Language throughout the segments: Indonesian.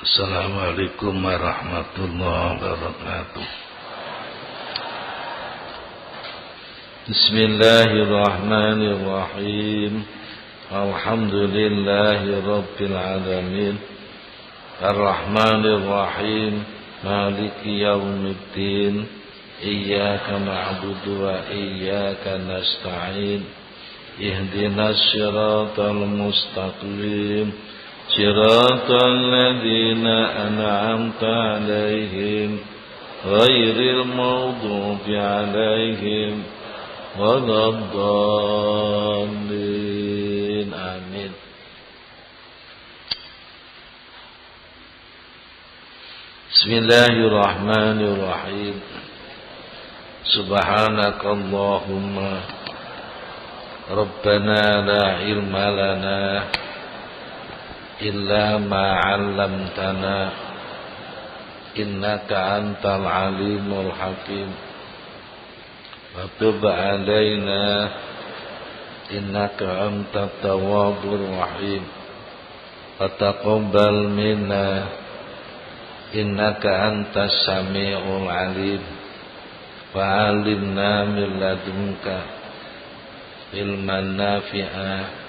Assalamualaikum warahmatullahi wabarakatuh. Bismillahirrahmanirrahim. Alhamdulillahi rabbil alamin. Ar-Rahmanir-Rahim. Maliki yaumiddin. Iyyaka na'budu wa iyyaka nasta'in. Ihdinas siratal mustaqim. Siratal ladzina an'amta 'alaihim ghairil maghdubi 'alaihim waladdallin. Amin. Bismillahirrahmanirrahim. Subhanakallahumma Rabbana la ilma lana illa ma 'allamtana innaka antal alimul hakim wa tub 'alaina innaka antat tawwabur rahim wa taqabbal minna innaka antas samiul alim wa 'allimna min ladunka ilman nafi'a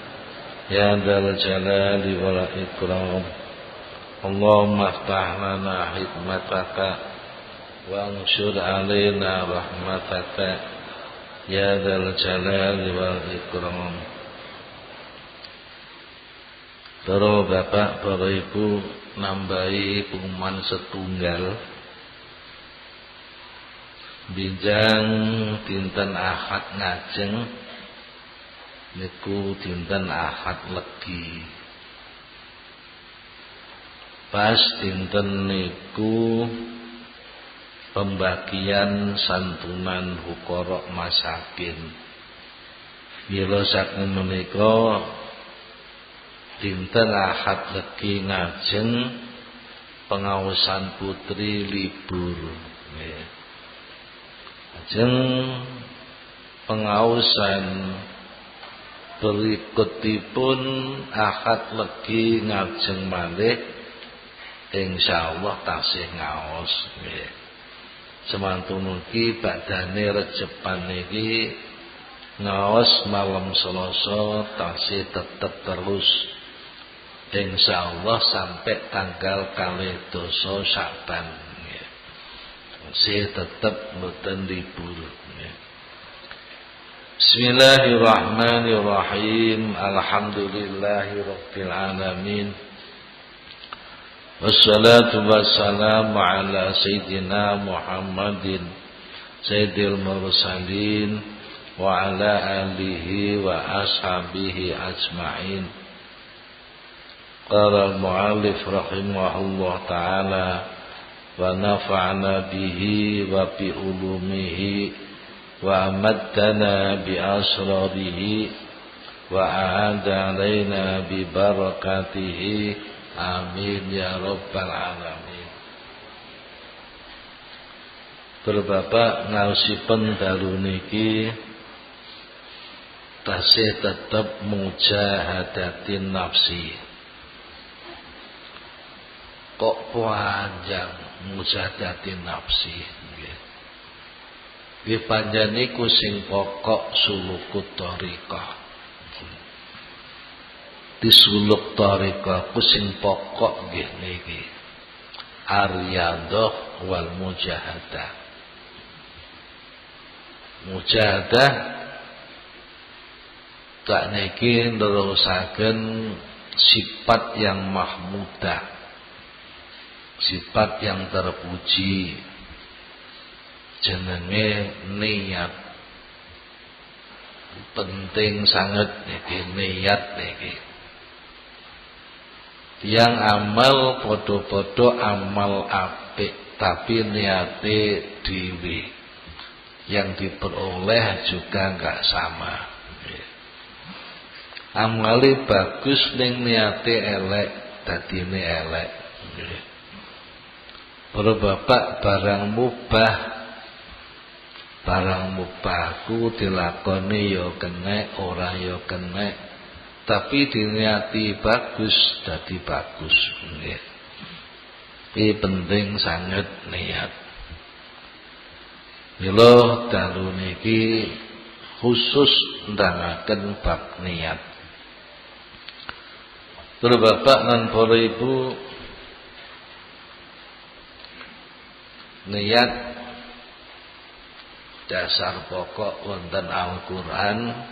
ya dzal jalali wal ikram. Allahumma aftah lana hikmataka wa anshur alaina rahmataka ya dzal jalali wal ikram. Para bapak, para ibu, nambahi pengumuman setunggal. Binjang dinten Ahad ngajeng niku dinten Ahad legi. Pas dinten niku pembagian santunan fuqara masakin. Mila saking menika dinten Ahad legi ngajeng pengaosan putri libur. Ajeng pengaosan berikutipun Ahad legi ngajeng malih insyaallah tasih ngaos nggih. Semantun ugi badane rejepan niki ngaos malam Selasa tasih tetep terus insyaallah sampai tanggal 2 Sya'ban nggih. Tasih tetep mboten libur nggih. Bismillahirrahmanirrahim. Alhamdulillahi rabbil alamin. Wassalatu wassalamu ala sayyidina Muhammadin sayyidil mursalin wa ala alihi wa ashabihi ajma'in. Qala al-mu'allif rahimahullah ta'ala wa nafa'na bihi wa bi ulumihi wa amaddana bi asrarihi wa a'ada alaina bi barakatihi. Amin ya rabbal alamin. Berbapak ngaosipun dalu niki tasih tetep mujahadatin nafsi. Kok panjang mujahadatin nafsi nggih. Nggih panjenengan niku sing pokok sulukut thariqah. Disuluk thariqah ku sing pokok nggih niki. Ar-riyadhah wal mujahadah. Mujahadah tak niki nerusaken sifat yang mahmudah. Sifat yang terpuji. Jenenge niat. Penting sangat niki niat niki. Yang amal podo-podo amal apik tapi niate dhewe. Yang diperoleh juga enggak sama. Amale bagus ning niate elek, dadine elek. Para bapak, barang mubah ku dilakoni ya kenek, ora ya kenek. Tapi diniati bagus, dadi bagus. Iki penting sangat niat. Mila dalu niki khusus nerangaken bab niat. Para bapak lan para ibu, niat dasar pokok wonten Al-Qur'an,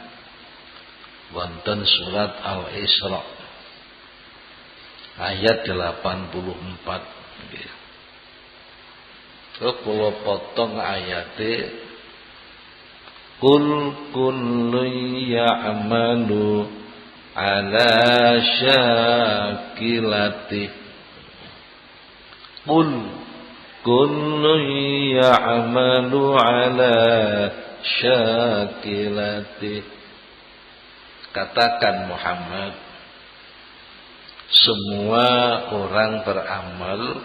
wonten surat Al-Isra ayat 84. Kula potong ayate, Qul kullu ya'malu ala syakilati. Qul kullu ya'malu ala syakilati. Katakan Muhammad, semua orang beramal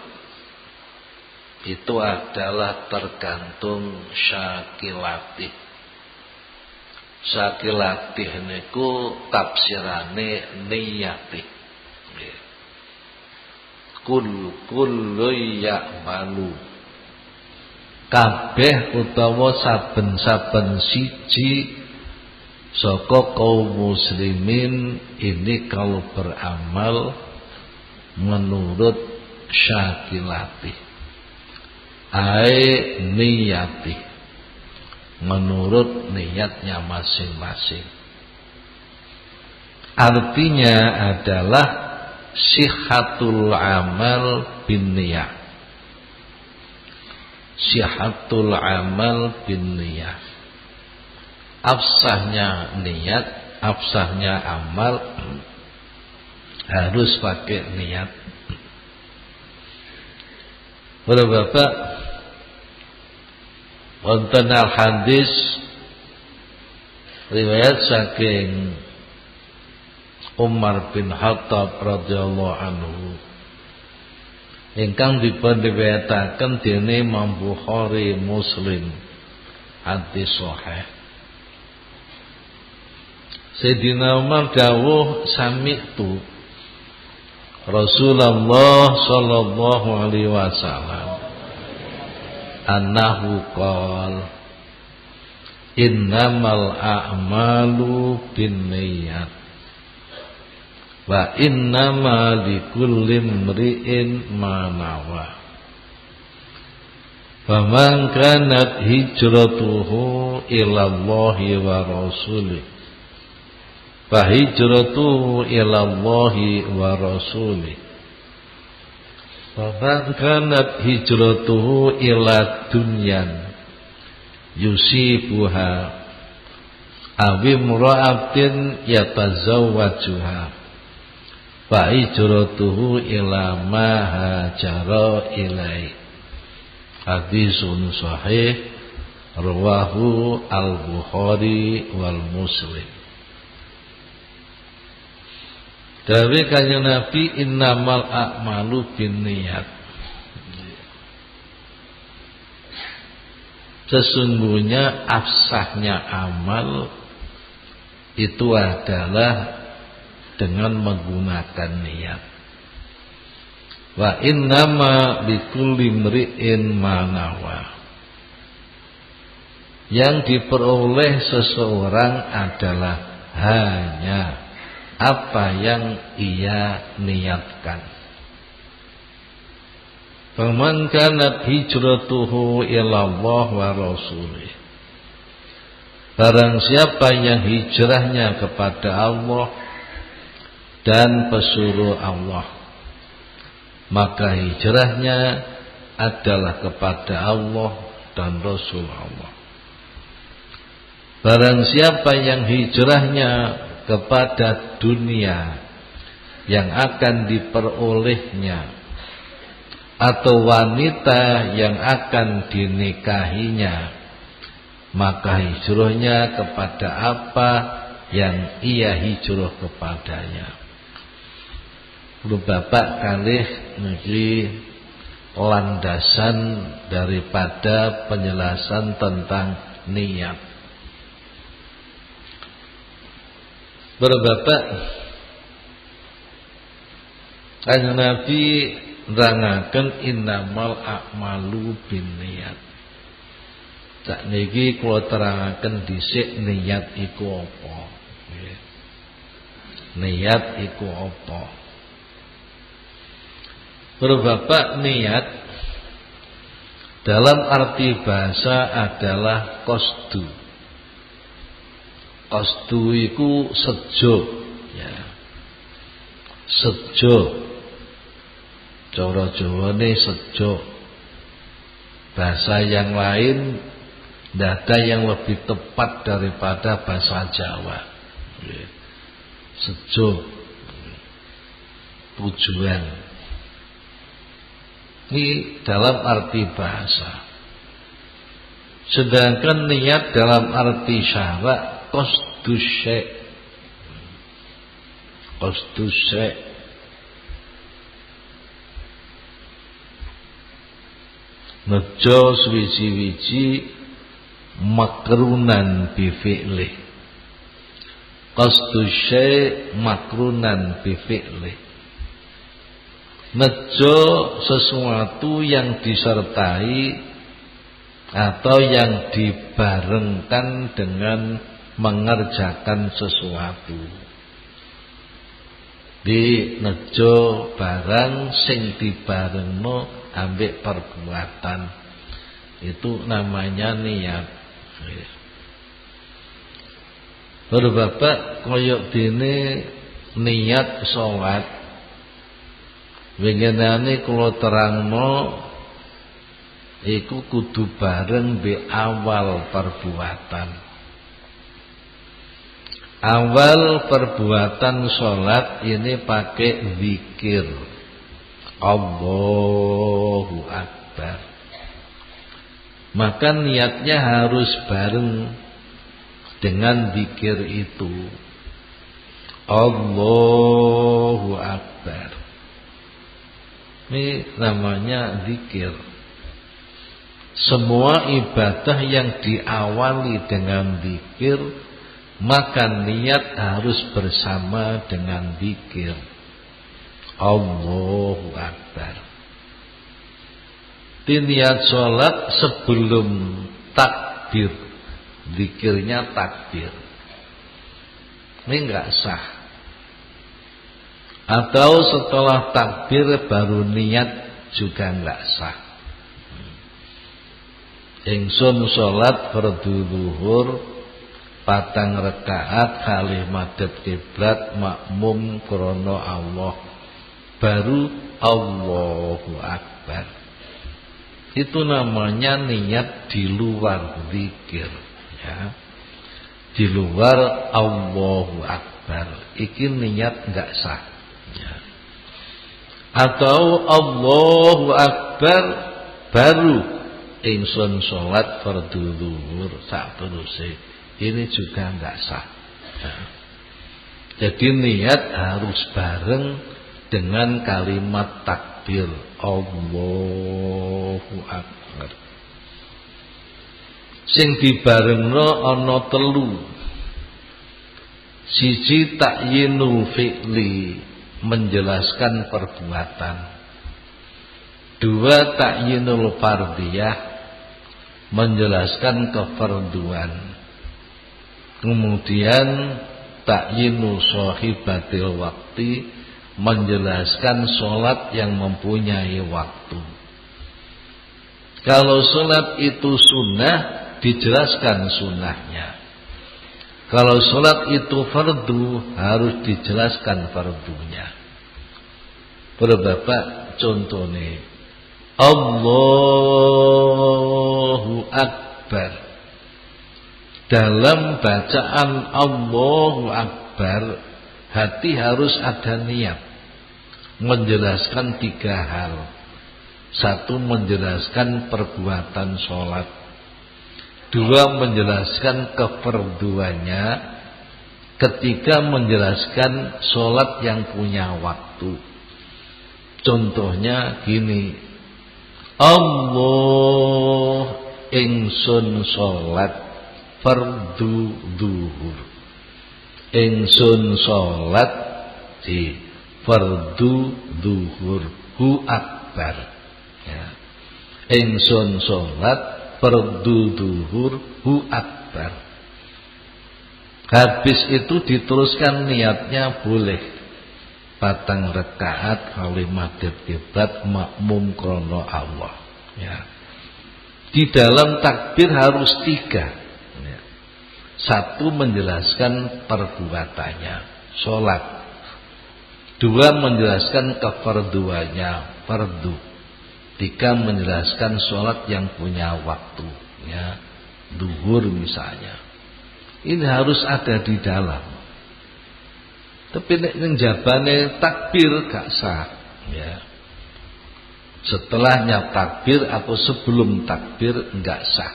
itu adalah tergantung syakilatih. Syakilatih niku tafsirane niyatih. Kullu ya'malu. Kabeh utawa saben-saben siji saka kaum muslimin ini kalau beramal menurut syakilatih, ai niyati, menurut niatnya masing-masing. Artinya adalah sihatul amal bin niyah. Sihatul amal bin niyah. Absahnya niat, absahnya amal harus pakai niat. Para bapak, wonten al-hadis riwayat saking Umar bin Khattab radhiyallahu anhu ingkang dipun riwayataken dening Imam Bukhari Muslim, hadis sahih. Sayyidina Umar dawuh, sami'tu Rasulullah sallallahu alaihi wasallam annahu qala innamal a'malu binniyat wa innama likulli imri'in ma nawa. Faman kanat hijratuhu ila Allahi wa rasulih fa hijratuhu ila Allahi wa rasulih. Faman kanat hijratuhu ila dunyan yusibuha aw imra'atin yatazawwajuha fa hijratuhu ila ma hajara ilai. Hadisun sahih rawahu al-Bukhari wal Muslim. Dari kanjeng Nabi, innamal a'malu binniyat. Sesungguhnya absahnya amal itu adalah dengan menggunakan niat. Wa innama likulli imri'in ma nawa. Yang diperoleh seseorang adalah hanya apa yang ia niatkan. Faman kanat hijratuhu ila Allah wa rasulih. Barang siapa yang hijrahnya kepada Allah dan pesuruh Allah, maka hijrahnya adalah kepada Allah dan Rasul Allah. Barang siapa yang hijrahnya kepada dunia yang akan diperolehnya atau wanita yang akan dinikahinya, maka hijrahnya kepada apa yang ia hijrah kepadanya. Lu bapak kalih niki landasan daripada penjelasan tentang niat. Bapak, kanjeng Nabi nerangaken innamal a'malu binniyat. Sak niki kula terangaken dhisik niat iku apa. Niat iku apa? Bapak niat dalam arti bahasa adalah qasdu. Qasdu iku sejo, ya. Sejo. Cara Jawane sejo. Bahasa yang lain tidak ada yang lebih tepat daripada bahasa Jawa. Sejo. Tujuan. Ini dalam arti bahasa. Sedangkan niat dalam arti syarak qasdus syai'. Qasdus syai'. Nejo suwiji-wiji makrunan bi fi'li. Qasdus syai' makrunan bi fi'li. Nejo sesuatu yang disertai atau yang dibarengkan dengan mengerjakan sesuatu. Di nejo barang sing dibarengno ambek perbuatan, itu namanya niat. Bapak koyok dene niat sholat, winginane kula terangno iku kudu bareng be awal perbuatan. Awal perbuatan sholat ini pakai zikir Allahu Akbar. Maka niatnya harus bareng dengan zikir itu Allahu Akbar. Ini namanya zikir. Semua ibadah yang diawali dengan zikir, maka niat harus bersama dengan zikir Allahu Akbar. Di niat sholat sebelum takbir, zikirnya takbir, ini enggak sah. Atau setelah takbir baru niat juga enggak sah. Ingsun sholat fardhu zuhur 4 rakaat kalih madhep kiblat makmum krana Allah, baru Allahu Akbar. Itu namanya niat di luar zikir, ya. Di luar Allahu Akbar, iki niat enggak sah, ya. Atau Allahu Akbar baru ingsun sholat fardhu zuhur sak teruse, ini juga enggak sah, ya. Jadi niat harus bareng dengan kalimat takbir Allahu Akbar. Sing dibarengno ana 3. Siji takyinul fi'li, menjelaskan perbuatan. 2 takyinul fardiyah, menjelaskan kefarduan. Kemudian takyinu shahibatil waqti, menjelaskan sholat yang mempunyai waktu. Kalau sholat itu sunnah, dijelaskan sunnahnya. Kalau sholat itu fardu, harus dijelaskan fardunya. Bapak contohnya Allahu Akbar. Dalam bacaan Allahu Akbar, hati harus ada niat menjelaskan 3 hal. 1, menjelaskan perbuatan sholat. 2, menjelaskan kefarduannya. 3, menjelaskan sholat yang punya waktu. Contohnya gini, Allah ingsun sholat fardhu zuhur. Ingsun sholat di fardhu zuhur. hu akbar. Ya. Ingsun salat fardu zuhur hu akbar. Habis itu diteruskan niatnya boleh 4 rakaat kali madhep kiblat makmum krono Allah. Ya. Di dalam takbir harus 3. Ya. 1 menjelaskan perbuatannya, sholat. 2 menjelaskan kefarduannya, fardu. 3 menjelaskan sholat yang punya waktu, ya, duhur misalnya. Ini harus ada di dalam. Tapi nek jabane takbir gak sah, ya. Setelahnya takbir atau sebelum takbir enggak sah.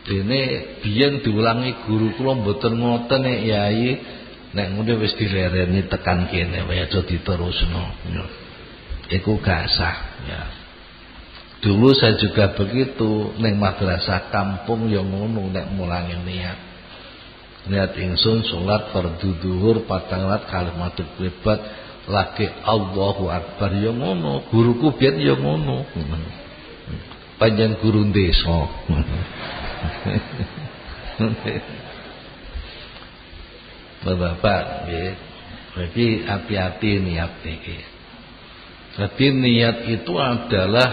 Ini biyen diulangi guru kula mboten ngoten nek yai, nek ngene wis dilereni tekan kene wae aja diterusno. Iku gak sah, ya. Dulu saya juga begitu, neng madrasah kampung yang ngono nek mulangi niat. Niat ingsun salat fardhu zuhur 4 rakaat kalimat kiblat lagi Allahu akbar ya ngono, guruku biyen ya ngono. Panjang guru desa. Bapak nggih. Jadi hati-hati niat iki. Jadi niat itu adalah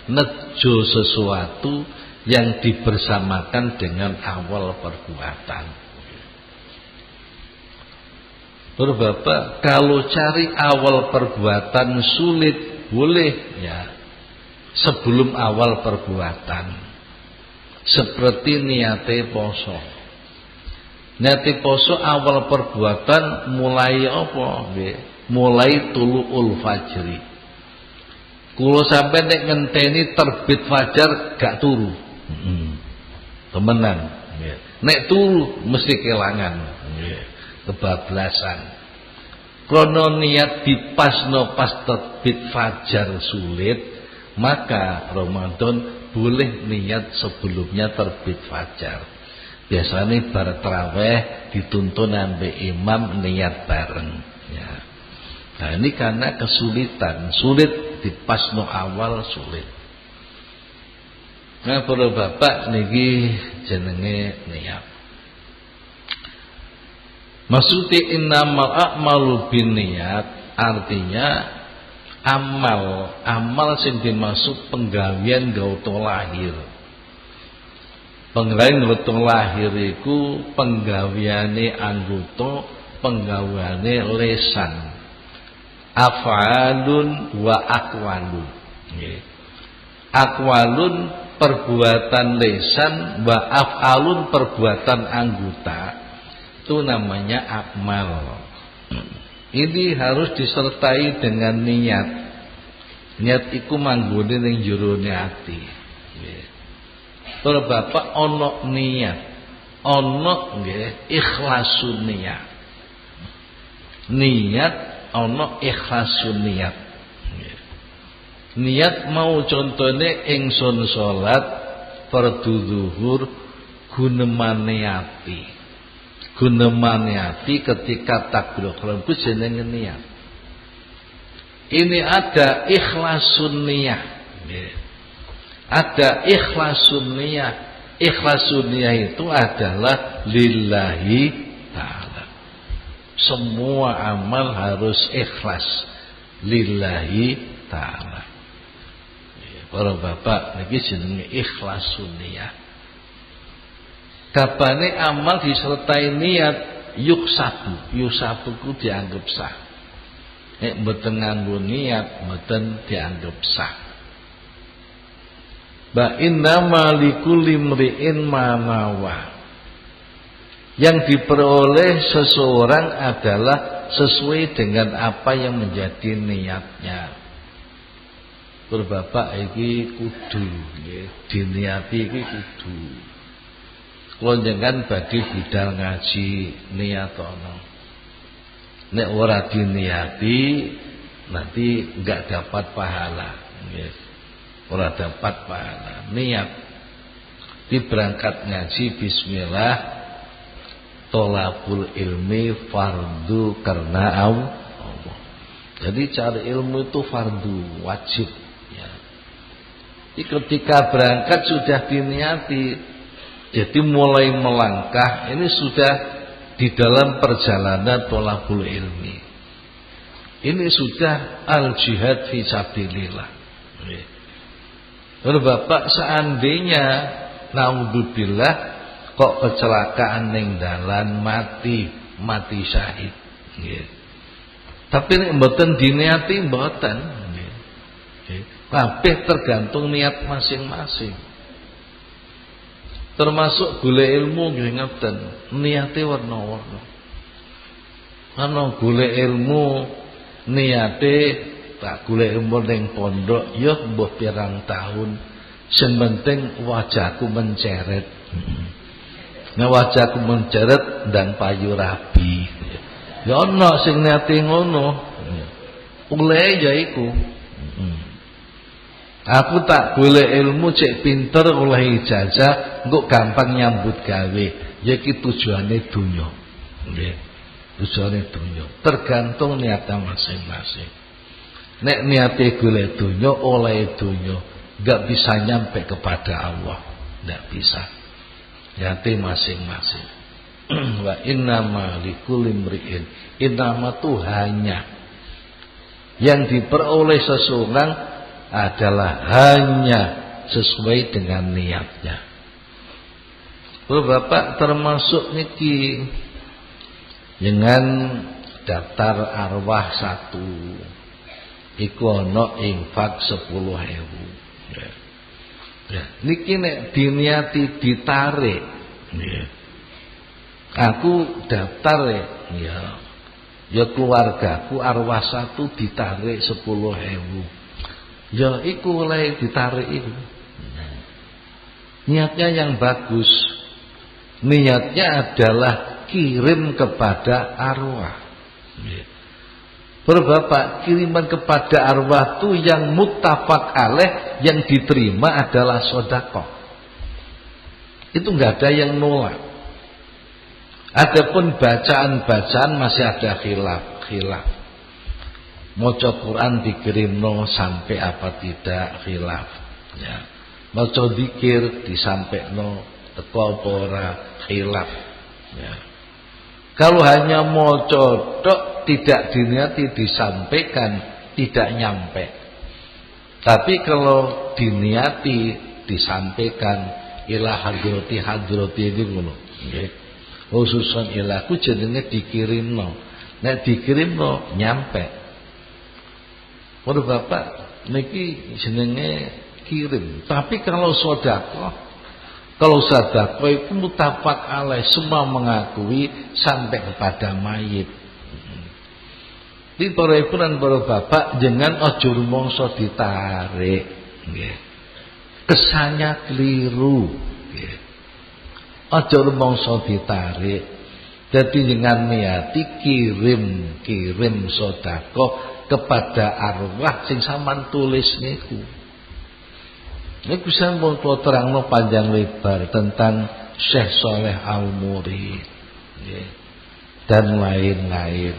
nejo sesuatu yang dibersamakan dengan awal perbuatan. Bapak, kalau cari awal perbuatan sulit boleh, ya, sebelum awal perbuatan. Seperti niate poso. Niate poso awal perbuatan mulai apa? Mulai tuluul fajri. Kulo sampai nek ngenteni terbit fajar gak turu. Temenan. Nek turu mesti kelangan. Kebablasan. Krono niat dipasno pas terbit fajar sulit, maka Ramadan boleh niat sebelumnya terbit fajar. Biasanya bar tarawih dituntun ambek imam niat bareng, ya. Nah ini karena kesulitan, sulit dipasno awal sulit. Nah para bapak niki jenenge niat. Maksudnya innamal a'malu binniyat, artinya amal sing dimaksud penggawean gauto lahir. Penggawean gauto lahir iku penggaweane anggota, penggaweane lesan. Af'alun wa aqwalun. Aqwalun perbuatan lesan, wa af'alun perbuatan anggota. Itu namanya akmal. Ini harus disertai dengan niat. Niat iku manggone ning jerone ati. Para bapak ana niat, ana nggih ikhlasun niat. Niat ana ikhlasun niat. Niat mau contone ingsun salat fardhu zuhur gunemane ati. Gunemane ati ketika takbiratul ihram jenenge niat. Ini ada ikhlasun niat. Ada ikhlasun niat. Ikhlasun niat itu adalah lillahi ta'ala. Semua amal harus ikhlas lillahi ta'ala. Para bapak niki jenenge ikhlasun niat. Kabane amal disertai niat yusabu ku dianggap sah. Nek mboten nganggo niat mboten dianggap sah. Ba innama likulli imri'in ma nawa. Yang diperoleh seseorang adalah sesuai dengan apa yang menjadi niatnya. Berbapak iki kudu nggih, diniati iki kudu. Kula njenengan badhe budal ngaji niatono. Nek ora diniati nanti enggak dapat pahala, nggih. Ora dapat pahala. Niat di berangkat ngaji bismillah, tolabul ilmi fardu karena Allah. Jadi cari ilmu itu fardu wajib ya. Jadi ketika berangkat sudah diniati, jadi mulai melangkah ini sudah di dalam perjalanan thalabul ilmi. Ini sudah al-jihad fi sabilillah. Kalau Bapak seandainya naudzubillah kok kecelakaan ning dalan mati syahid. Nggih. Tapi nek mboten diniati mboten. Nggih. Kabeh tergantung niat masing-masing. Termasuk golek ilmu nggih ngoten, niate warna-warna. Ana golek ilmu niate tak golek ilmu ning pondok ya mbah pirang tahun, sing penting wajahku menceret. Nah wajahku menceret dan payu rabi. Ya ana sing niate ngono. Oleh ya iku. Aku tak golek ilmu cek pinter oleh ijazah, engko gampang nyambut gawe. Ya iki tujuane donya. Nggih. Tujuane donya. Tergantung niatnya masing-masing. Nek niate golek donya, oleh donya, enggak bisa nyampe kepada Allah. Enggak bisa. Niate masing-masing. Wa innama likulli imri'in. Innama itu hanya yang diperoleh seseorang adalah hanya sesuai dengan niatnya. Bapak termasuk niki dengan daftar arwah 1 iku ana infak 10.000. Ya, niki nek diniati ditarik. Ya. Aku daftar ya keluargaku arwah 1 ditarik 10.000. Ya iku oleh ditarik itu. Niatnya yang bagus. Niatnya adalah kirim kepada arwah. Bapak, kiriman kepada arwah itu yang muttafaq alaih, yang diterima adalah sedekah. Itu enggak ada yang nolak. Adapun bacaan-bacaan masih ada khilaf. Maca Quran dikirimno sampai apa tidak khilaf. Ya. Maca zikir disampaikno teko apa ora khilaf. Ya. Kalau hanya maca tok tidak diniati disampaikan tidak nyampe. Tapi kalau diniati disampaikan ila hadrati iki ngono. Nggih. Khususan ilaku jenenge dikirimno. Nek dikirimno nyampe. Waduh Bapak, niki jenenge kirim. Tapi kalau sedekah itu muttafaq alaih, semua mengakui sampai kepada mayit. Di para ibu dan para bapak jangan ojo rumangsa ditarik. Nggih. Kesannya keliru. Nggih. Ojo rumangsa ditarik. Jadi dengan niati kirim sedekah kepada arwah sing sampean tulis niku. Niku sampun kula terangno panjang lebar tentang Syekh Shaleh Al-Murid dan lain-lain.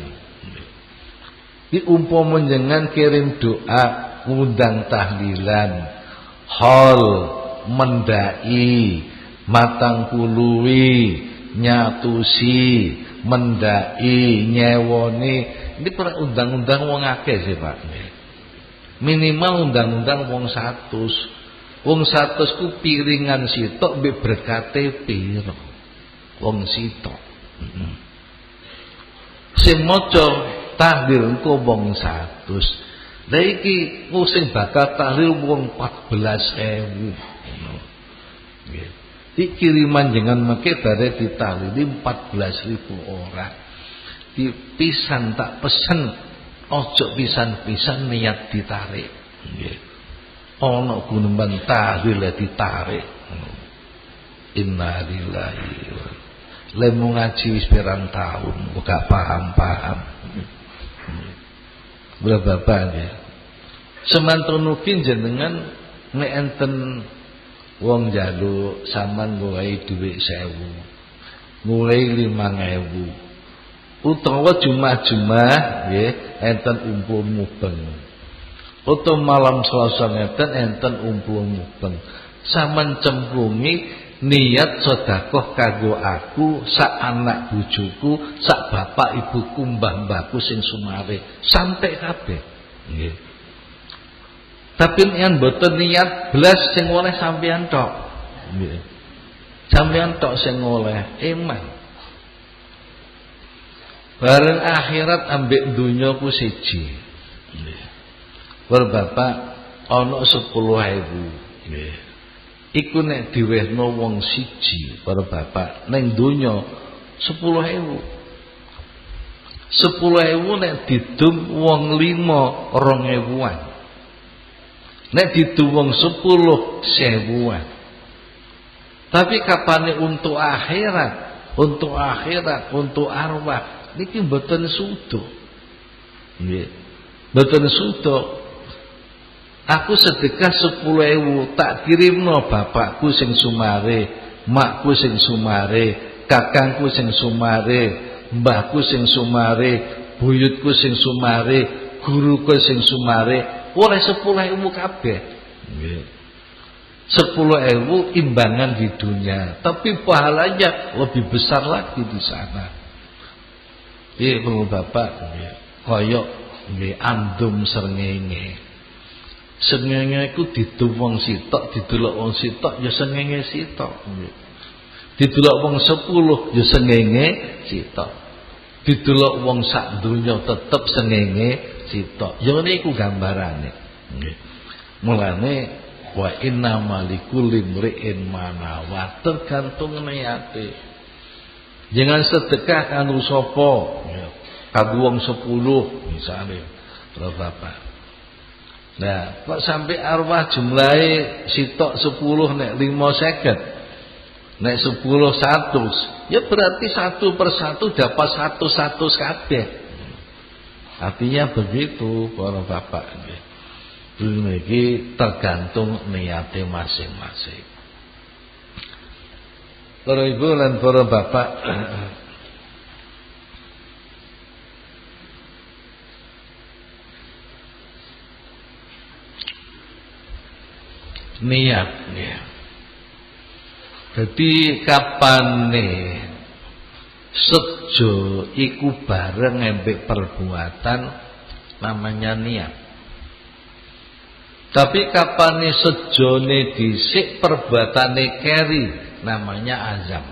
Iki umpama jenengan kirim doa, ngundang tahlilan, hol, mendai, matang puluhi, nyatusi, mendai, nyewoni. Ini para undang-undang wong akeh sih Pak. Minimal undang-undang wong 100. Wong 100 ku piringan sitok mbek berkate piro. Wong sitok. Sing maca tahlil engko wong 100. Lah iki sing bakal tahlil wong 14.000. Nggih. Iki kiriman jangan make bare ditahlili 14.000 orang. Di pisan tak pesen ojo pisan-pisan niat ditarik. Nggih. Ana guneman tahlil ditarik. Innalillahi. Lemu ngaji wis pirang tahun gak paham-paham. Bapak ya. Semantun ugi jenengan nek enten wong njaluk sampean mulai dhuwit 1.000. Mulai 5.000. utawa Jumat-Jumat nggih enten umpul mubeng. Utawa malam Selasa ngeten enten umpul mubeng. Saman cemplungi niat sedekah kanggo aku, sak anak bojoku, sak bapak ibuku, mbah-mbahku sing sumare, sampai kabeh. Nggih. Tapi yen mboten niat blas sing oleh sampeyan tok. Nggih. Sampeyan tok sing oleh iman. Bareng akhirat ambek donya ku siji. Nggih. Bapak ana 10.000. Nggih. Iku nek diwehno wong siji para bapak ning donya 10.000. 10.000 nek didum wong 5 2.000-an. Nek didum wong 10 1.000-an. Tapi kapane untuk akhirat, untuk arwah niki mboten sudo. Nggih. Mboten sudo. Aku sedekah 10.000 tak kirimno bapakku sing sumare, makku sing sumare, kakangku sing sumare, mbahku sing sumare, buyutku sing sumare, guruku sing sumare, oleh 10.000 kabeh. Nggih. 10.000 imbangan di dunia, tapi pahalanya lebih besar lagi di sana. Nggih, Bapak, nggih. Kaya nggih andum srengenge. Srengenge iku didum wong sitok, didelok wong sitok ya srengenge sitok. Didelok wong 10 ya srengenge sitok. Didelok wong sak donya tetep srengenge sitok. Ya ngene iku gambarane. Nggih. Mulane wa inna malikulli mri'in manawa, tergantung niate. Jangan sedekah kanggo sapa? Ya, kanggo wong 10 misale, Bapak. Nah, kok sampai arwah jumlahe sitok 10 nek 5 50. Nek 10 100, ya berarti satu persatu dapat 100 kabeh. Artinya begitu para bapak nggih. Iki tergantung niate masing-masing. Para ibu lan para bapak, niat ya. Jadi kapane sejo iku bareng ambek perbuatan namanya niat. Tapi kapane sejone dhisik perbuatane keri namanya azam.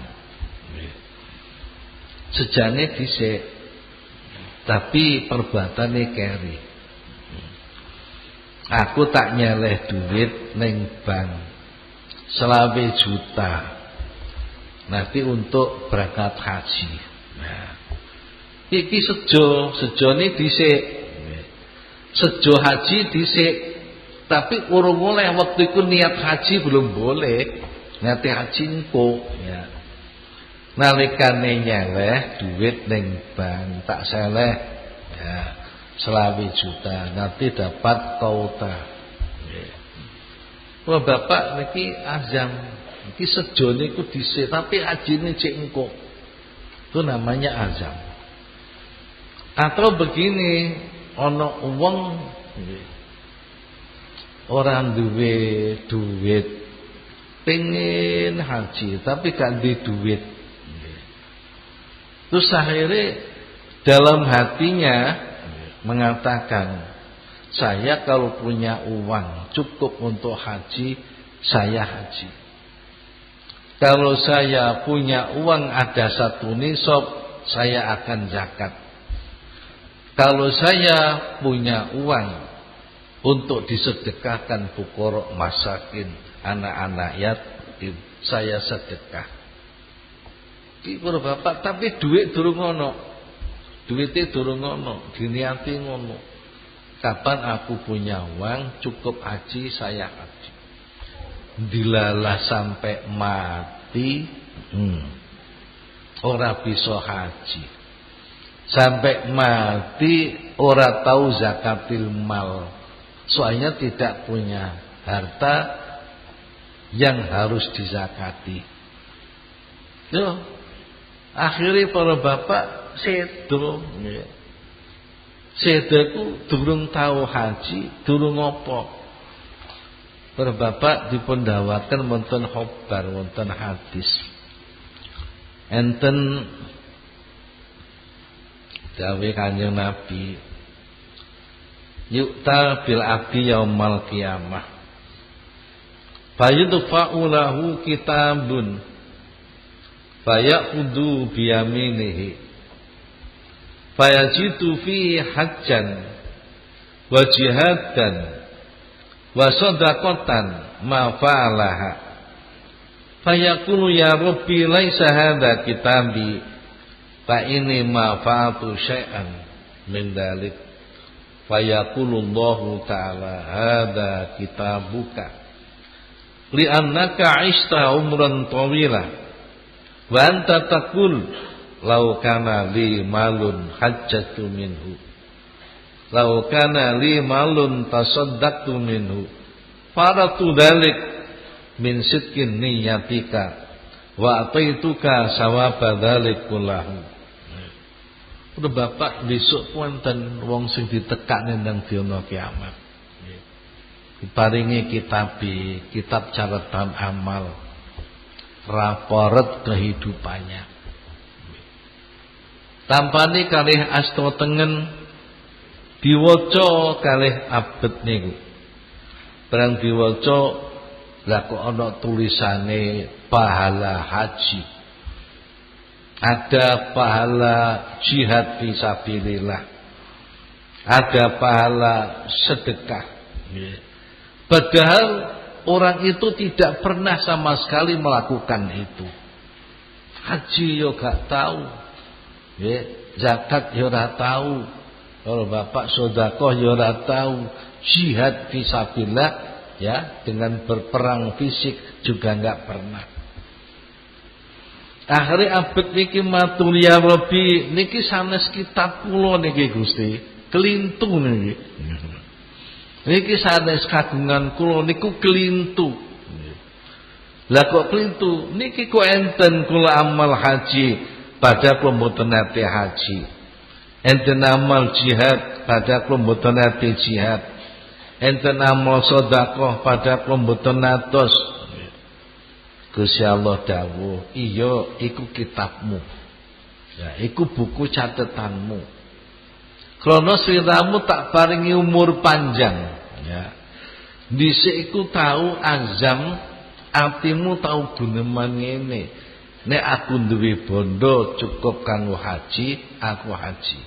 Sejane dhisik tapi perbuatane keri. Aku tak nyeleh duit ning bank 20 juta nanti untuk berangkat haji. Nah, iki sejone dhisik. Sejo haji dhisik. Tapi urung oleh waktu itu niat haji belum boleh. Niat haji engko ya. Nalikane nyeleh duit ning bank tak seleh ya. 20 juta nanti dapat kauta. Wah bapak niki azam, niki sejone iku dhisik tapi ajine cek engko. Itu namanya azam. Atau begini, ana wong orang duwe duit pengen haji tapi gak duwe duit. Terus akhirnya dalam hatinya mengatakan, saya kalau punya uang cukup untuk haji, saya haji. Kalau saya punya uang ada 1 nisab, saya akan zakat. Kalau saya punya uang untuk disedekahkan fuqara masakin, anak-anak yatim, saya sedekah. Iki Bapak, tapi duit durung ono. Duitnya durung ngono, diniati ngono. Kapan aku punya uang cukup haji, saya haji. Dilalah sampai mati, ora bisa haji. Sampai mati ora tahu zakatil mal. Soalnya tidak punya harta yang harus dizakati. Yo, akhirnya para bapak sedo nggih. Sedo iku durung tau haji, durung apa. Bapak dipun dawaken wonten khobar wonten hadis. Enten dawuh Kanjeng Nabi, yu'ta bil abdi yaumal qiyamah. Fayudfa'u lahu kitabun fayaqudu biyaminihi fayajidu fihi hajjan wa jihadan wa sadaqatan ma fa'alaha fayaqulu ya rabbi laisa hadza kitabi fa inni ma fa'atu syai'an min dzalik fayaqulu Allahu ta'ala hadza kitabuka li'annaka 'ishta umran tawila wa anta taqul law kana li malun hajjatu minhu law kana li malun tasaddaqtu minhu faratu dzalik min sidqin niyatika wa ataituka sawaba dzalik kullahu. Udah Bapak besok wonten wong sing ditekakne nang dina kiamat. Diparingi kitab catatan amal, raport kehidupannya. Tampani kalih asta tengen diwaca kalih abet niku. Barang diwaca lha kok ana tulisane pahala haji. Ada pahala jihad fisabilillah. Ada pahala sedekah. Padahal orang itu tidak pernah sama sekali melakukan itu. Haji yo gak tahu, zakat yo ora tahu, kalau Bapak sedekah yo ora tahu, jihad fisabilillah ya dengan berperang fisik juga enggak pernah. Akhirnya abet niki matur ya Rabbi niki sanes kitab kula niki Gusti, kelintu niki. Niki sanes kagungan kula niku kelintu. Lah kok kelintu? Niki kok enten kula amal haji pada kula mboten nate haji. Enten amal jihad pada kula mboten nate jihad. Enten amal sedekah pada kula mboten natos. Gusti Allah dawuh, iya iku kitabmu. Ya, iku buku catatanmu. Krana sliramu tak paringi umur panjang, ya. Dhisik iku tau azam atimu tau guneman ngene. Nek aku duwe bondo cukup kanggo haji, aku haji.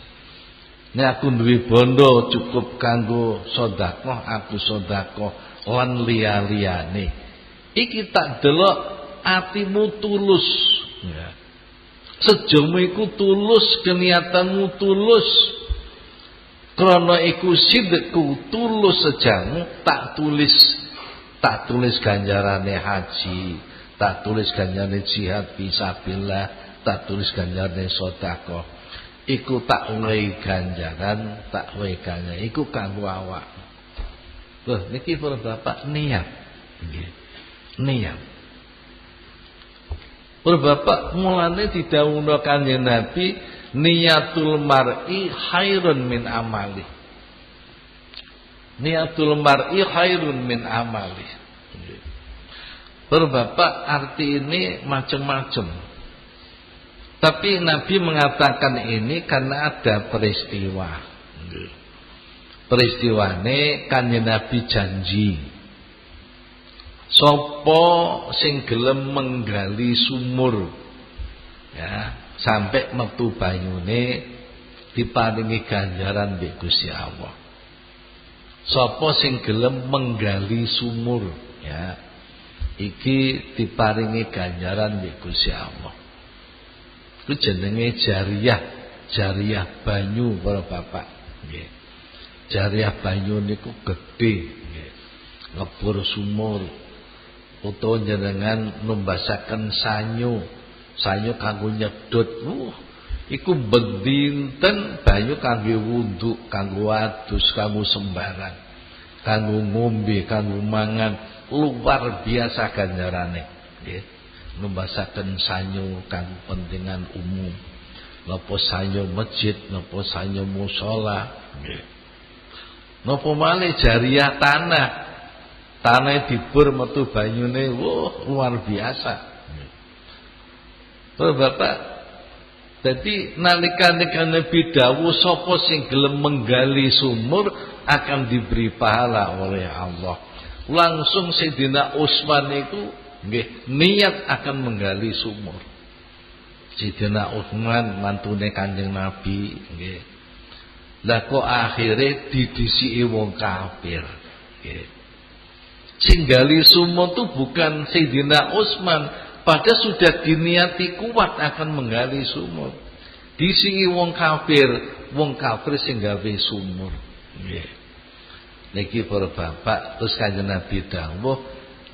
Nek aku duwe bondo cukup kanggo sedekah, aku sedekah lan liya-liyane. Iki tak delok atimu tulus, ya. Sejomu iku tulus, keniatanmu tulus. Krana iku sidqku tulus sejamu tak tulis ganjarane haji, tak tulis ganjarane jihad fisabilillah, tak tulis ganjarane sedekah. Iku tak wehi ganjaran, tak wehi ganjaran iku kanggo awak. Loh niki para Bapak niat. Nggih. Niat. Para Bapak mulane didhawuhna Kanjeng Nabi niyatul mar'i khairun min amali. Niyatul mar'i khairun min amali. Bapak arti ini macam-macam. Tapi Nabi mengatakan ini karena ada peristiwa. Peristiwane Kanjeng Nabi janji. Sopo sing gelem menggali sumur, ya. Sampai metu banyune diparingi ganjaran mbek Gusti Allah. Sapa sing gelem menggali sumur, ya. Iki diparingi ganjaran mbek Gusti Allah. Ku jenenge jariyah banyu para Bapak, nggih. Jariyah banyu niku gedhe, nggih. Ngebor sumur utawa jenengan numbasaken sanyo kanggo nyedot. Iku bedinten banyu kanggo wudu, kanggo adus, kanggo sembarang, kanggo ngombe, kanggo mangan, luar biasa ganjarane nggih. Numbasaken sanyo kanggo pentingan umum. napa sanyo masjid, napa sanyo musala, nggih. Napa malih jariah tanah. Tanah dibur metu banyune, wah luar biasa. Terus Bapak, jadi nalika Nabi dawuh sapa sing gelem menggali sumur akan diberi pahala oleh Allah. Langsung Sayyidina Utsman itu nggih niat akan menggali sumur. Sayyidina Utsman mantune Kanjeng Nabi nggih. Lah kok akhire didisiki wong kafir. Nggih. Sing gali sumur itu bukan Sayyidina Utsman, padahal sudah diniati kuat akan menggali sumur. Disiki wong kafir sing gawe sumur. Nggih. Niki para bapak, terus Kanjeng Nabi dawuh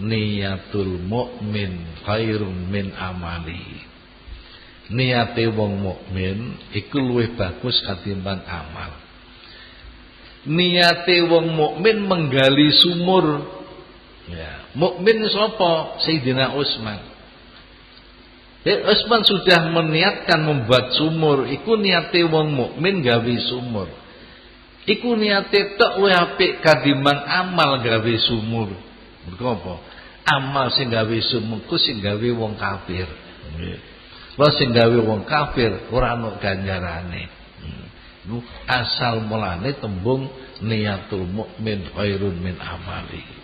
niyatul mukmin khairum min amali. Niate wong mukmin iku luwih bagus katimbang amal. Niate wong mukmin menggali sumur. Ya, mukmin sapa? Sayyidina Utsman. Utsman sudah meniatkan membuat sumur, iku niate wong mukmin gawe sumur. Iku niate tok wae apik katimbang amal gawe sumur. Mergo apa? Amal sing gawe sumur ku sing gawe wong kafir. Nggih. Lha sing gawe wong kafir ora ana ganjarane. Asal mulane tembung niyatul mukmin khairun min amali.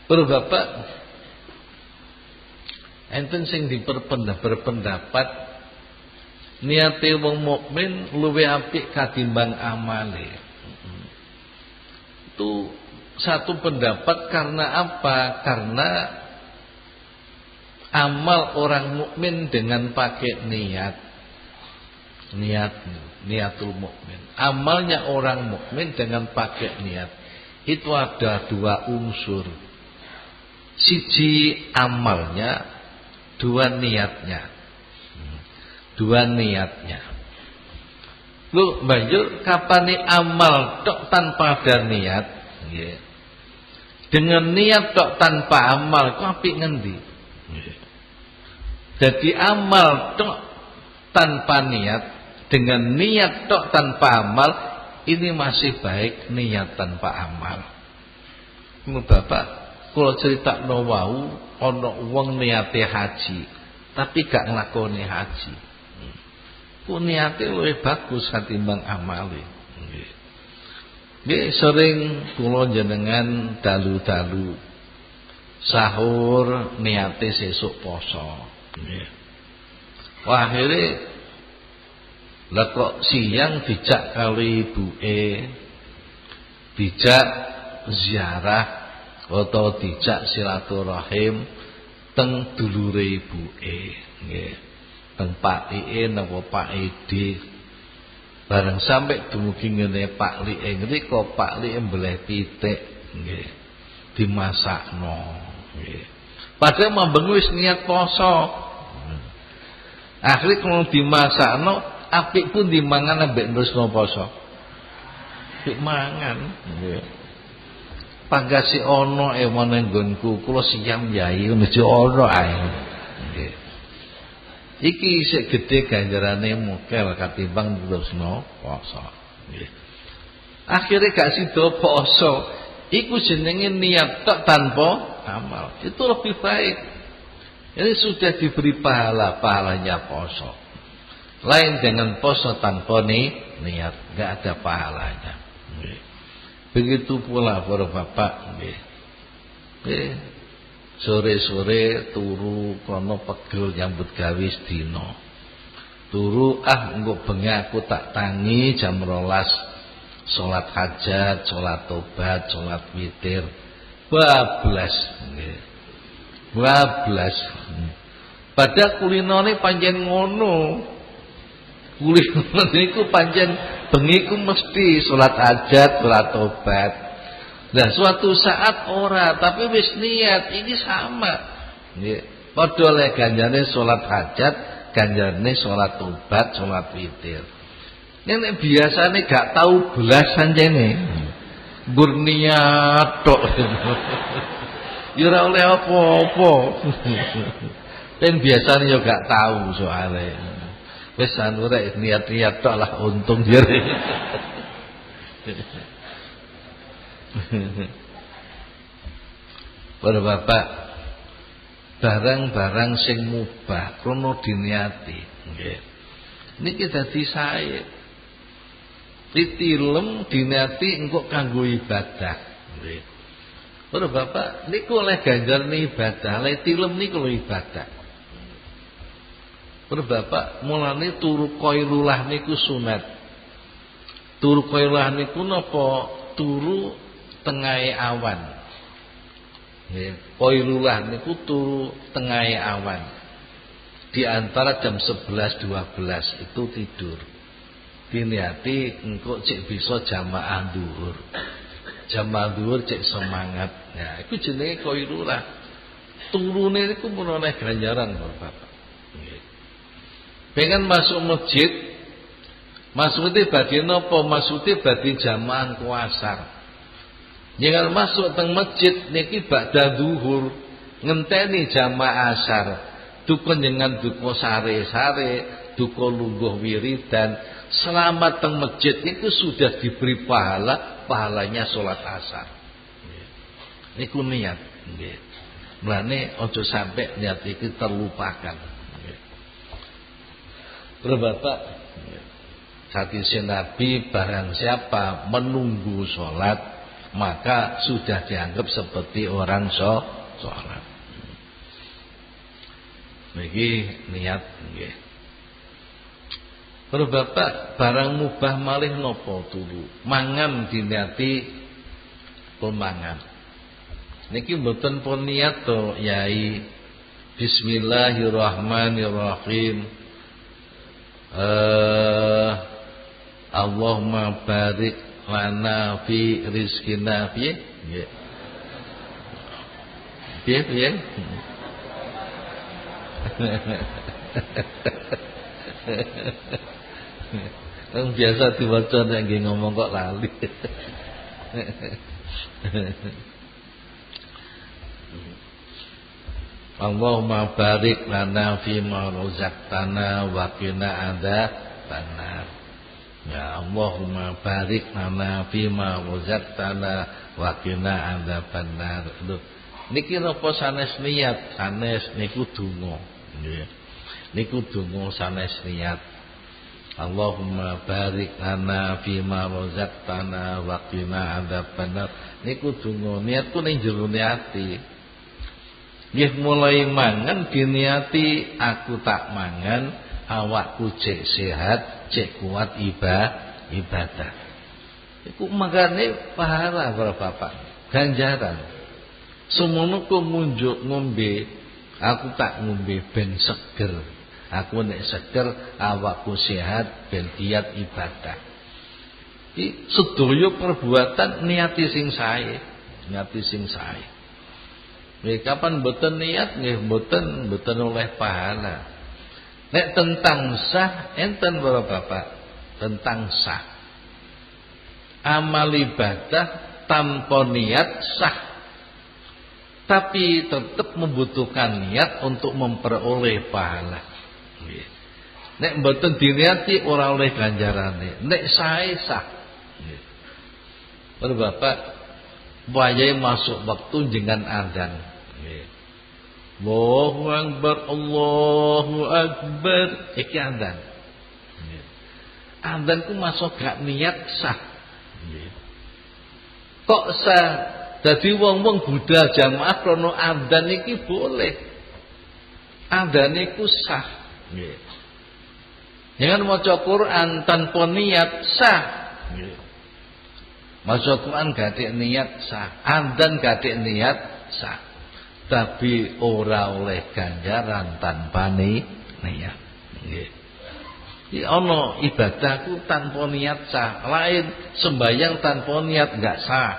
Para bapak, enten sing berpendapat niate wong mukmin luwih apik katimbang amale. Itu satu pendapat karena apa? Karena amal orang mukmin dengan pakai niatul mukmin. Amalnya orang mukmin dengan pakai niat itu ada dua unsur. Siji amalnya, dua niatnya. Lu banjur kapane amal tok tanpa ada niat, nggih. Dengan niat tok tanpa amal ku apik ngendi? Nggih. Jadi amal tok tanpa niat dengan niat tok tanpa amal ini masih baik niat tanpa amal. Bapak, kalau cerita wau ana wong niate haji tapi gak nglakoni haji. Ku niate luwih bagus katimbang amale. Nggih. Nggih sering kula jenengan dalu-dalu sahur niate sesuk poso. Nggih. Wah akhire lah kok siang dijak kali ibuke dijak ziarah atau dijak silaturahim teng dulure ibuke nggih. Teng Pak napa Pak Ide bareng sampai dumugi ngene Pak Lie ngrika Pak Lie mbleh pitik nggih dimasakno nggih padahal mambeng wis niat poso akhire kalau dimasakno apik pun dimangan ambek terusno poso apik mangan nggih panggasi ana emane nggonku kula siam yai mesti ana ae nggih. Iki isih gedhe ganjarane mokel katimbang terusno poso. Nggih. Akhire gak sida poso. Iku jenenge niat tok tanpa amal. Itu lebih baik. Ini sudah diberi pahalanya poso. Lain dengan poso tanpa niat, enggak ada pahalanya. Nggih. Begitu pula para bapak nggih. Nggih. Sore-sore turu kono pegel nyambut gawe sedina. Turu engko bengi aku tak tangi jam 12 salat hajat, salat tobat, salat witir. Bablas nggih. Bablas. Padahal kulinane pancen ngono. Kulinan niku pancen bengi ku mesti salat hajat, salat tobat. Nah suatu saat ora tapi wis niat ini sama. Nggih. Padha le ganjarane salat hajat, ganjarane salat tobat, salat witir. Nek biasane gak tau belas sancene. Mbur niat tok. Ya ora oleh apa-apa. Dan biasane yo gak tahu soalnya. Wis anu rek niat-niat tok lah untung jere. Para bapak, barang-barang sing mubah krono diniati nggih. Niki dadi sae. Ditilem diniati engko kanggo ibadah nggih. Para bapak, niku oleh ganjaran ibadah, oleh tilem niku lho ibadah. Para bapak, mulane turu qailullah niku sunat. Turu qailullah niku napa? Turu tengahe awan. Nggih, qailullah niku turu tengahe awan. Di antara jam 11 12 itu tidur. Diniati engko cek bisa jamaah zuhur. Jamaah zuhur cek semangat. Ya, iku jenenge qailullah. Turune niku mun oleh ganjaran, Bapak. Nggih. Pengen masuk masjid, maksudnya badhe napa? Maksudnya badhe jamaah kuasar. Jangan masuk teng masjid niki ba'da zuhur, ngenteni jamaah asar. Duka jenengan duka sare-sare, duka lungguh wiridan, selamat teng masjid itu sudah diberi pahalanya salat asar. Niku niat nggih. Mulane aja sampai niat iki terlupakan. Bapak, hadis Nabi, barang siapa menunggu sholat maka sudah dianggap seperti orang sholat. Niki niat nggih. Bapak, barang mubah malih napa turu? Mangan diniati pemangan. Niki mboten pun niat to, Yai. Bismillahirrahmanirrahim. Allahumma barik lana fi rizkina piye? Nggih. Piye? Yang biasa diwaca nek nggih ngomong kok lali. Allahumma barik lana fima razaqtana wa qina adzabannar. Ya Allahumma barik lana fima razaqtana wa qina adzabannar. Lho, niki napa sanes niat? Sanes niku donga. Nggih. Niku donga sanes niat. Allahumma barik lana fima razaqtana wa qina adzabannar. Niku donga, niatku ning jero ati. Nggih mulai mangan diniati aku tak mangan, awakku cek sehat, cek kuat ibadah. Iku makane pahala para bapak, ganjaran. Semono ku munjuk ngombe, aku tak ngombe ben seger. Aku nek seger awakku sehat ben giat ibadah. Iki sedaya perbuatan niati sing sae, niati sing sae. Nggih kapan mboten niat nggih mboten oleh pahala. Nek tentang sah enten para bapak, tentang sah. Amal ibadah tanpa niat sah. Tapi tetap membutuhkan niat untuk memperoleh pahala. Nggih. Nek mboten diniati ora oleh ganjarane. Nek sae sah. Nggih. Para bapak, wayahe masuk waktu jenengan adzan. Allahu Akbar, Allahu Akbar. Iki adzan. Adzan ku masuk gak niat sah. Kok sah? Dadi wong-wong budal jamaah krono adzan iki boleh. Adzan iku sah. Nggih. Jangan maca Quran tanpa niat sah. Nggih. Maca Quran gak niat sah. Adzan gak niat sah. Tapi ora oleh ganjaran tanpa niat. Nggih. Iki ana ibadahku tanpa niat sah, lain sembahyang tanpa niat enggak sah.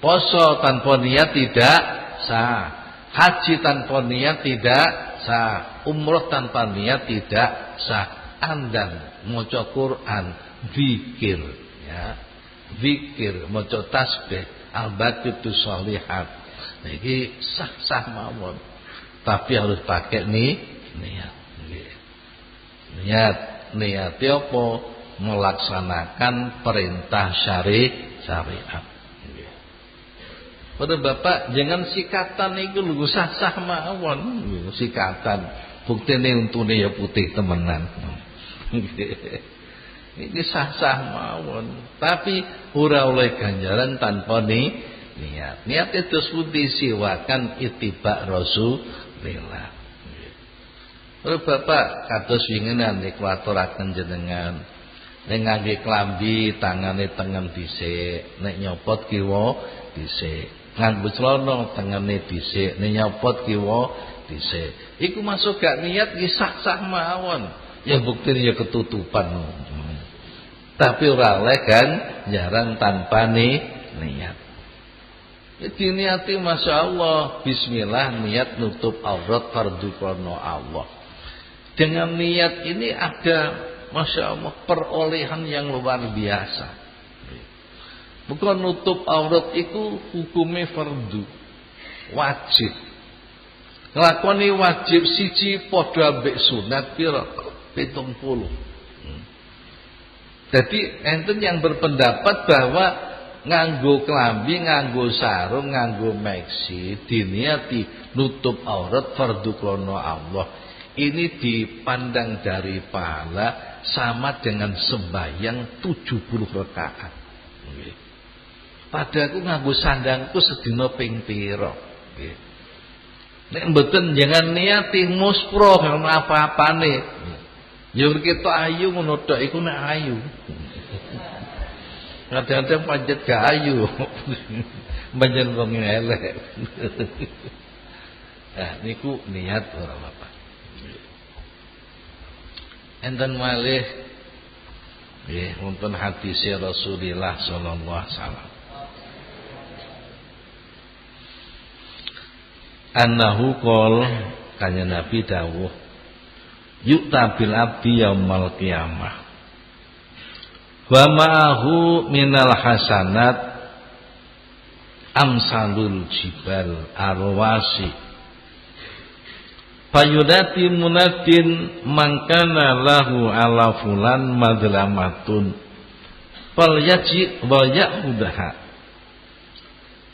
Poso tanpa niat tidak sah. Haji tanpa niat tidak sah. Umroh tanpa niat tidak sah. Andan maca Quran, zikir ya. Zikir, maca tasbih, al-baqiyatus sholihat. Niki sah-sah mawon. Tapi harus pakai niat. Nggih. Niat apa? Melaksanakan perintah syariat. Pada Bapak jangan sikatan itu lho sah-sah mawon. Sikatan buktine untune ya putih temenan. Ini sah-sah mawon, tapi ora oleh ganjaran tanpa niat. Niat itu putih siwakan ittiba Rasulillah. Ora Bapak kados winginan niku aturaken jenengan. Nek ngangge klambi tangane tengen dhisik, nek nyopot kiwa dhisik. Nganggo celana tengene dhisik, nek nyopot kiwa dhisik. Iku masuk gak niat ki sah-sah mawon. Ya buktine ya ketutupan. Tapi ora oleh kan jarang tanpa niat. Diniati Masya Allah, bismillah niat nutup aurat fardu krana Allah. Dengan niat ini ada Masya Allah perolehan yang luar biasa. Bukan nutup aurat itu hukumnya fardu, wajib. Nglakoni wajib siji padha ambek sunat pira? 70. Jadi enten yang berpendapat bahwa nganggo klambi, nganggo sarung, nganggo meksi diniati nutup aurat fardu krana Allah. Ini dipandang dari pahala sama dengan sembahyang 70 rakaat. Nggih. Padahal aku nganggo sandangku sedina ping pira. Nggih. Nek mboten jangan niati muspro ngono apa-apane. Ya kita ayu ngono tok iku nek ayu. Kadang-kadang pancet gak ayu. Panjen wong elek. Nah niku niat ora apa. Enten malih nggih wonten hadis Rasulullah sallallahu alaihi wasallam. Annahu qol kanjeng Nabi dawuh yu'ta bil abdi yaumal qiyamah wa ma'ahu minal hasanat amsalul jibal arwasi fayudati munadin mangkana lahu ala fulan madlamatun falyaji wa ya'udaha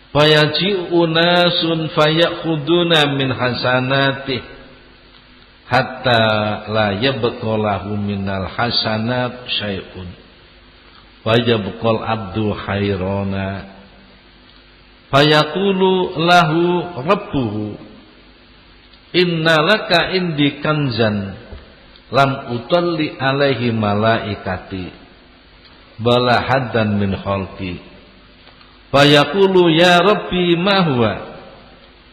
fayaji unasun fayakhuduna min hasanatih hatta la yabqalahu minal hasanat syai'un wa yabqal abdu hayrana fayaqulu lahu rabbuhu innalaka indi kanzan lam utalli alaihi malaikati bala haddan min khalqi fayaqulu ya rabbi ma huwa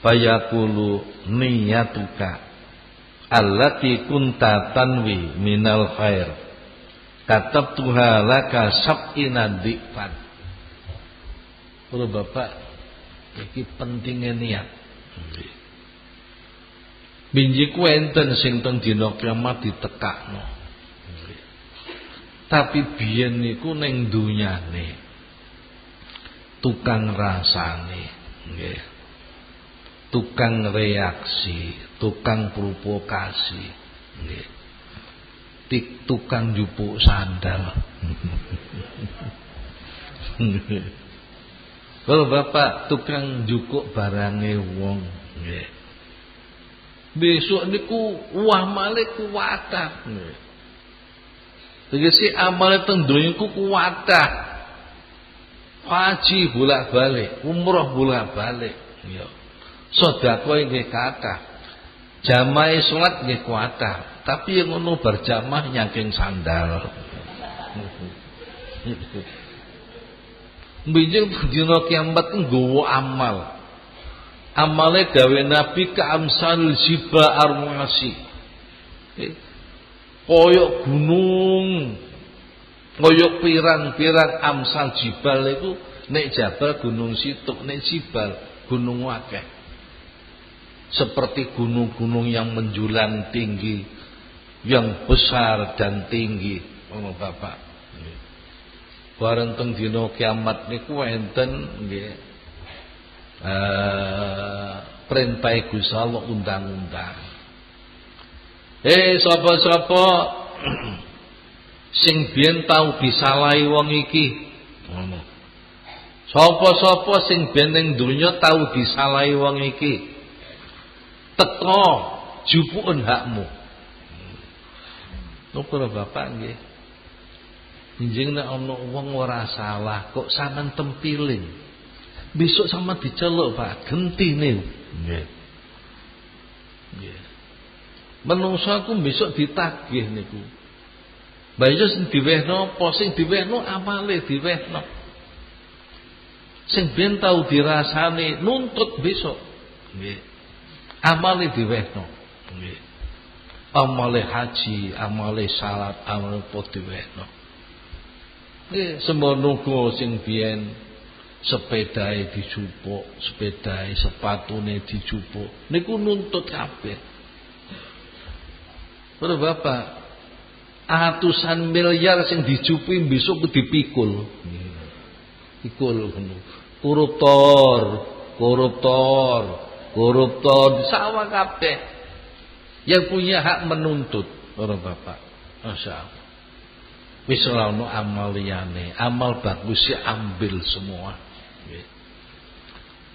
fayaqulu niyatuka allati kunta tanwi minal khair katabtuha laka sab'ina dhifan. Kalau Bapak iki pentingnya niat. Binji ku enten sing teng dina kiamat ditekakno. Tapi biyen niku ning dunyane tukang rasane nggih. Tukang reaksi, tukang provokasi, nggih. Tukang jupuk sandal. Kalau Bapak tukang jukuk barange wong, nggih. Besok niku amale kuwatah, nggih. Tegese amale teng donya ku kuwatah. Haji bolak-balik, umroh bolak-balik, ya. Sedekah nggih kathah. Jamaah salat nggih kathah, tapi yang ngono berjamaah nyangking sandal. Mbinjing dina kiamat nggawa amal. Amale gawe Nabi ka amsal jiba arwasi. Koyok gunung, koyok pirang-pirang amsal jibal iku nek jabal gunung situk, nek jibal gunung akeh. Seperti gunung-gunung yang menjulang tinggi, yang besar dan tinggi. Oh Bapak, bareng teng dina kiamat niku enten nggih perintah Gusti Allah undang-undang. Sapa-sapa sing biyen tau disalahi wong iki. Ngono. Sapa-sapa sing biyen ning donya tau disalahi wong iki. Teko jupuken hakmu. Para bapak nggih. Njing nek ana wong ora salah kok sampean tempiling. Besok sama diceluk Pak, gentine. Nggih. Nggih. Menungsa aku besok ditagih niku. Bayo sing diwehno apa sing diwehno amale diwehno. Sing ben tau dirasani nuntut besok. Nggih. Amale diwehno. Nggih. Amale haji, amale salat, amale diwehno. Nggih, semono sing biyen sepedae dicupuk, sepedae sepatune dicupuk. Niku nuntut kabeh. Para bapak, atusan miliar sing dicupi besok dipikul. Pikul ngono. Koruptor, sawah kabeh. Yang punya hak menuntut, para bapak. Masyaallah. Wis ora ono amal liyane, amal bagus ya ambil semua. Nggih.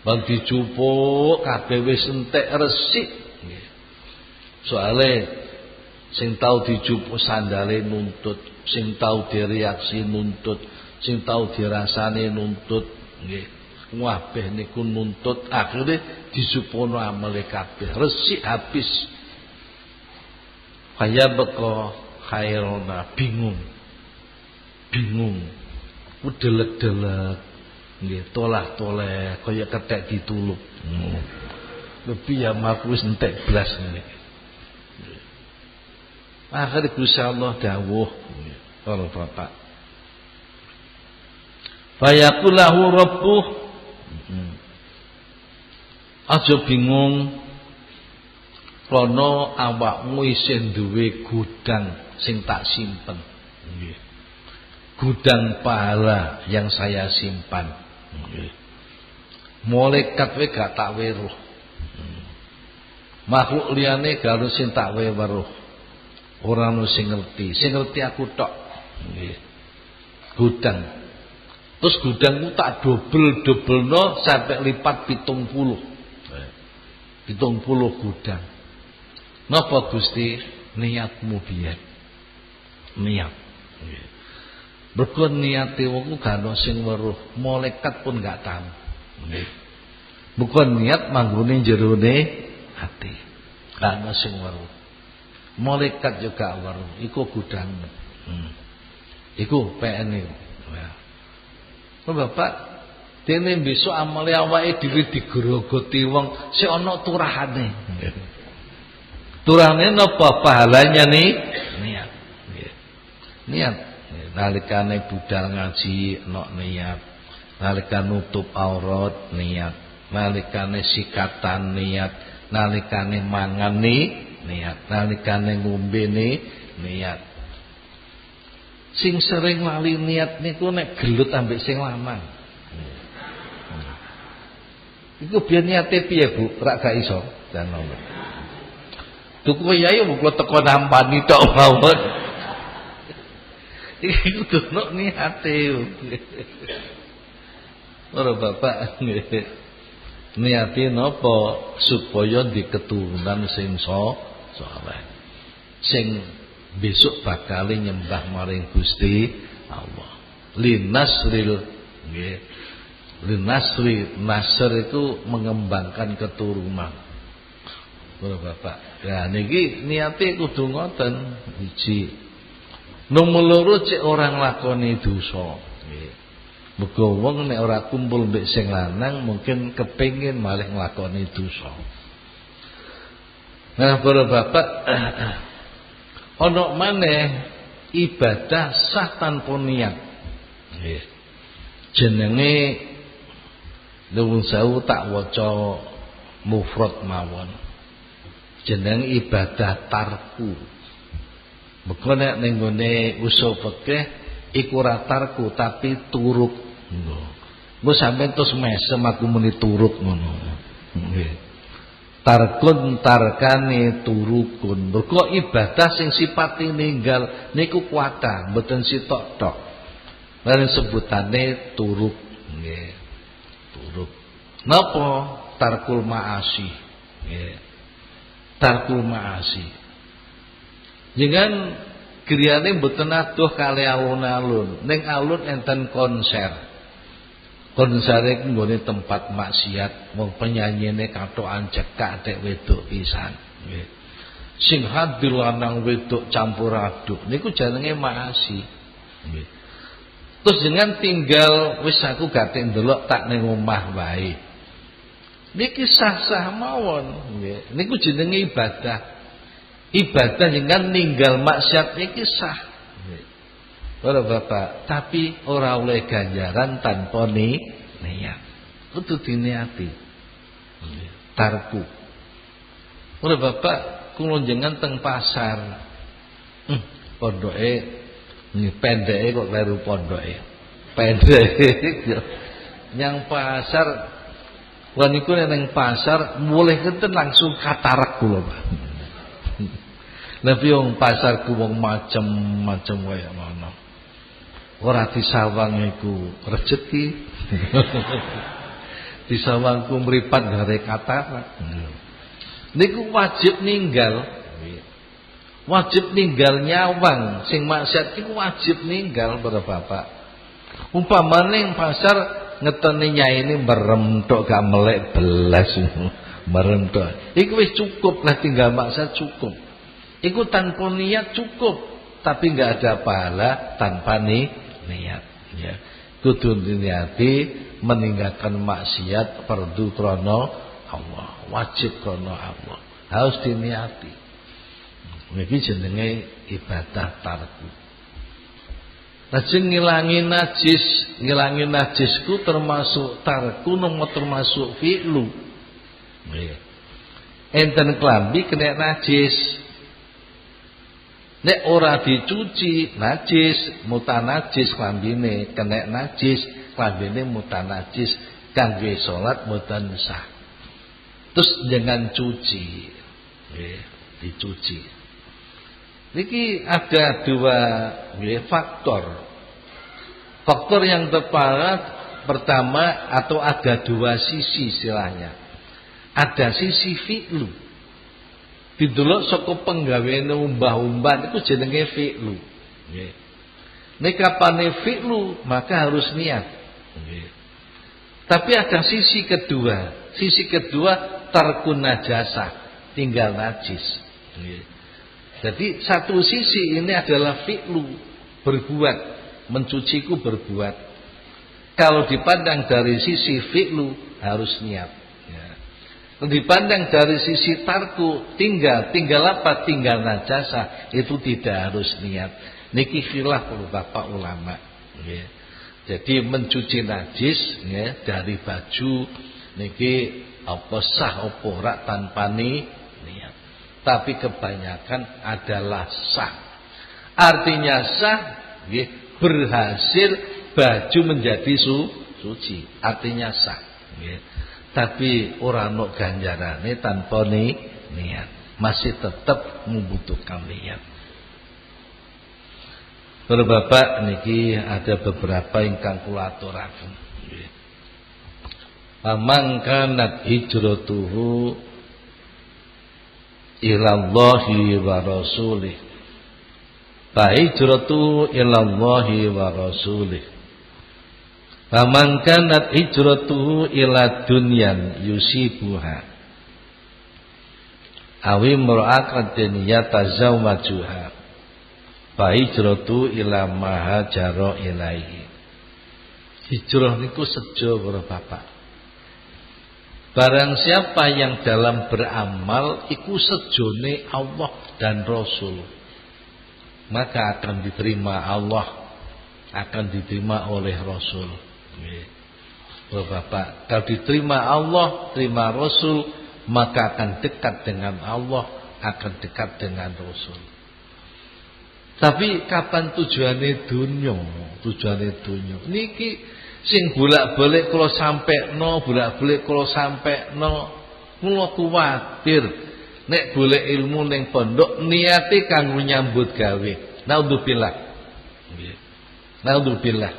Bang dicupuk kabeh wis entek resik. Nggih. Soale sing tau dicupuk sandale nuntut, sing tau direaksi nuntut, sing tau dirasane nuntut, nggih. Kabeh niku nuntut, akhire disupono amale kabeh, resik habis. Kaya beko khairona bingung. Udelek-delek, nggih, tolah-toleh kaya kethek ditulup. Lebih ya maku wis entek blas ngene. Akhir Gusti Allah dawuh, para bapak. Fayaqulahu rabbuh. Aja bingung. Rono awakmu isih duwe gudang sing tak simpen. Nggih. Gudang pahala yang saya simpan. Malaikat we gak tak weruh. Makhluk liyane gak sing tak weruh. Ora ono sing ngerti. Sing ngerti aku tok. Nggih. Gudang. Terus gudangku tak dobel-dobelno sampai lipat 70. 70 gudang. Napa Gusti? Niatmu biyen. Niat. Nggih. Mergo niate wong gak ono sing weruh, malaikat pun gak tahu. Nggih. Bukan niat manggone jerone ati. Gak ono sing weruh. Malaikat juga weruh, iku gudangmu. Iku PN iku. Ya. Bapak, dene besok amale awake dhewe digrogoti wong sik ana turahane. Turahane napa pahalanya nih? Niat. Nggih. Niat. Nalikane budal ngaji nok niat, nalikane nutup aurat niat, nalikane sikatan niat, nalikane mangan niat, nalikane ngombe niat. Sing sering lali niat niku nek gelut ambek sing lanang. Iku biyen niate piye, Bu? Rak gak iso. Jan ngono. Tuku yai kok teko nampani tok mawon. Iku dono niate. Ora bapak niate napa supaya di keturunan sing saleh. Sing besok bakal nyembah maring Gusti Allah. Linasril nggih. Linasri, nasr itu mengembangkan keturunan. Ora bapak. Ya niki niate kudu ngoten siji. Nomor loro cek orang lakoni dosa. Mergo wong nek ora kumpul mbek sing lanang mungkin kepengin malih nglakoni dosa. Nah, para bapak, ana maneh ibadah sah tanpa niat. Nggih. Jenenge nuwun sewu tak waca mufrad mawon. Jeneng ibadah tarku. Mergo nek ning gone usul fikih iku ora tarku tapi turuk. Engko sampeyan terus mesem aku muni turuk ngono. Nggih. Tarkun tarkane turukun. Mergo ibadah sing sifate ninggal niku kuwata, mboten sitok tok. Lan sebutane turuk nggih. Turuk. Napa tarkul maasi? Nggih. Tarkul maasi. Jangan griyane mboten adoh kali alun-alun. Ning alun enten konser. Konsere nggone tempat maksiat, wong penyanyine kathokan cekak dek wedok pisan. Nggih. Sing hadir lanang wedok campur aduk niku jenenge maasi. Nggih. Terus jenengan tinggal wis aku gate ndelok tak ning omah wae. Niki sah-sah mawon, nggih. Niku jenenge ibadah. Ibadah jenengan ninggal maksiat niki sah. Para bapak, tapi ora oleh ganjaran tanpa niat. Kudu diniati. Tarku. Para bapak, kula jenengan teng pasar. Pondoke pendeke kok kleru pondoke. Pendeke. Yang pasar waniku ning pasar mulih kenten langsung katarak kula, Pak. Tapi wong pasar ku wong macem-macem kaya ngono. Ora disawang iku rezeki. Disawangku mripat gare katarak. Niku wajib ninggal. Wajib ninggal nyawang sing maksiat iku wajib ninggal para bapak. Umpamane ning pasar ngeteni nyaine merem tok gak melek belas. Merem tok. Iku wis cukup lah tinggal maksiat cukup. Iku tanpa niat cukup, tapi enggak ada pahala tanpa niat ya. Kudu diniati meninggalkan maksiat fardu krana Allah, wajib krana Allah. Harus diniati. Niki jenenge ibadah tarku. Lajeng ngilangi najisku termasuk tarku nomo termasuk fi'lu. Nggih. Enten klambi kena najis. Nek ora dicuci najis, mutanajis klambine, kena najis, klambine mutanajis, kangge salat mboten sah. Terus jangan cuci. Nggih, dicuci. Niki ada dua faktor. Faktor yang tepat pertama atau ada dua sisi istilahnya. Ada sisi fi'lu. Didelok saka penggaweane umbah-umbah niku jenenge fi'lu. Nggih. Nek kapane fi'lu maka harus niat. Nggih. Tapi ada sisi kedua. Sisi kedua tarkun najasah, tinggal najis. Nggih. Jadi satu sisi ini adalah fi'lu, berbuat, mencuciku berbuat. Kalau dipandang dari sisi fi'lu harus niat. Dipandang dari sisi tarku tinggal apa? Tinggal najasah, itu tidak harus niat. Niki khilaf bapak ulama. Ya. Jadi mencuci najis ya, dari baju niki apa sah apa ora tanpa niat. Tapi kebanyakan adalah sah. Artinya sah ya, berhasil baju menjadi suci. Artinya sah. Ya. Tapi orang nok ganjarane tanpa niat, masih tetap membutuhkan niat. Para bapak niki ada beberapa ingkang kula aturaken. Pamangkanat hijratuhu ilallahi wa rasulih. Fa hijratuhu ilallahi wa rasulih. Faman kanat hijratuhu ila dunyan yusibuha awi mura'aqatin yatazawwajuha fa hijratu ila ma hajara ilaihi. Hijrah niku sejo para bapak. Barang siapa yang dalam beramal iku sejone Allah dan Rasul, maka akan diterima Allah, akan diterima oleh Rasul. Bapak, kalau diterima Allah, terima Rasul, maka akan dekat dengan Allah, akan dekat dengan Rasul. Tapi kapan tujuane dunya? Tujuane dunya niki sing bolak-balik kula sampekno, bolak-balik kula sampekno Mula kuwatir nek golek ilmu ning pondok niate kanggo nyambut gawe. Naudzubillah. Nggih. Naudzubillah.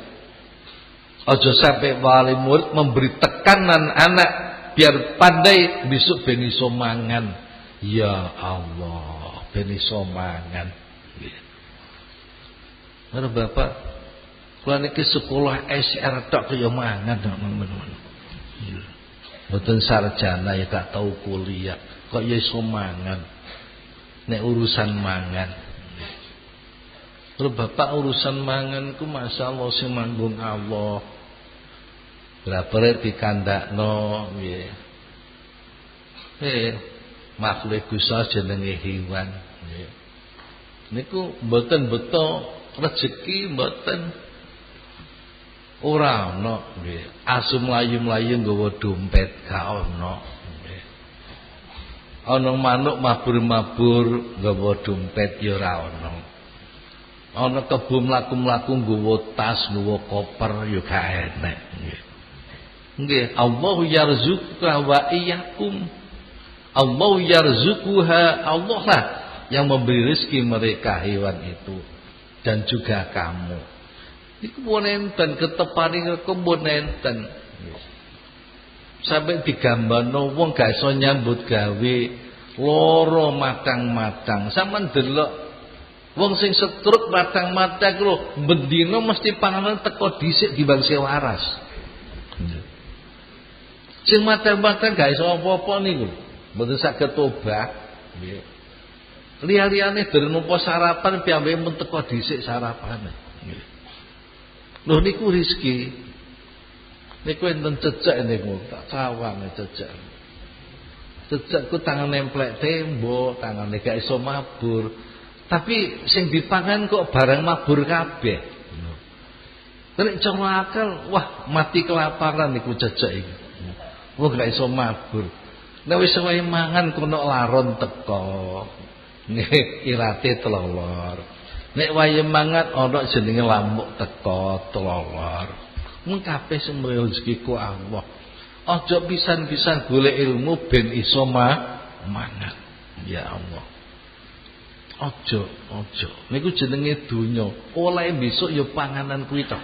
Aja sampai wali murid memberi tekanan anak biar pandai besok ben iso mangan. Ya Allah, ben iso mangan. Nggih. Ora Bapak, kula niki sekolah SR tok kaya mangan teman-teman. Mboten sarjana ya gak tau kuliah, kok ya iso mangan. Nek urusan mangan. Terus Bapak urusan mangan ku masyaallah sing manggung Allah. Berapa dikandakno nggih. Makhluk Gusti jenenge hewan nggih. Niku mboten beto rezeki mboten. Ora ana nggih. Asu mlayu-mlayu nggawa dompet gak ana nggih. Ana manuk mabur-mabur nggawa dompet ya ora ana. Ana kebo mlaku-mlaku nggawa tas, nggawa koper ya gak enek nggih. Nggih, Allah yarzuquka wa iyyakum. Allah yarzuquha, Allah lah yang memberi rezeki mereka hewan itu dan juga kamu. Iku pun enten ketepane kebun enten. Sampai digambarno wong gak iso nyambut gawe, lara matang-matang. Sampeyan delok wong sing setruk matang-matang lho, bendina mesti panganan teko dhisik dibang sing waras. Sing matang-matang gak iso apa-apa niku. Mboten saged tobat. Nggih. Liya-liyane dereng nampa sarapan piyambake mun teko dhisik sarapane. Nggih. Lho niku rezeki. Niku enten cecek niku, tak cawang cecek. Cecekku tangan nemplek tembok, tangane gak iso mabur. Tapi sing dipangan kok barang mabur kabeh. Nek cara akal, wah mati kelaparan niku cecek iki. Wong gak iso mabur. Nek wis wae mangan kono laron teko. Nggih, irate telolor. Nek wae mangan ana jenenge lamuk teko telolor. Mung kabeh semre rezeki ku Allah. Aja pisan-pisan golek ilmu ben iso mangan. Ya Allah. Aja. Niku jenenge donya. Oleh besok ya panganan kuwi tok.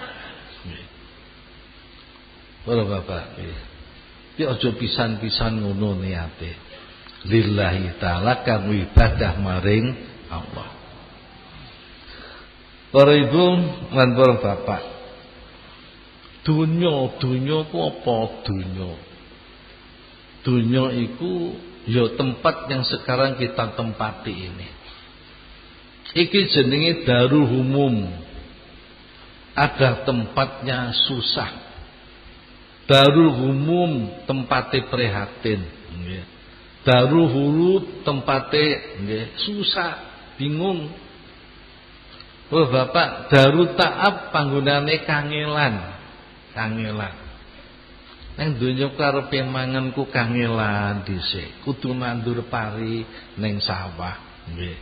Nggih. Ora Bapak, nggih. Ki aja pisan-pisan ngono niate. Lillahi ta'ala kang ibadah maring Allah. Para ibu lan para bapak, dunya ku apa dunya? Dunya iku ya tempat yang sekarang kita tempati ini. Iki jenenge darul umum. Ada tempatnya susah. Darul umum tempate prihatin, nggih. Darul hulu tempate nggih susah, bingung. Oh Bapak, daru ta'ab panggonane kangelan. Nang donya karepe mangan ku kangelan dhisik. Kudu nandur pari ning sawah, nggih.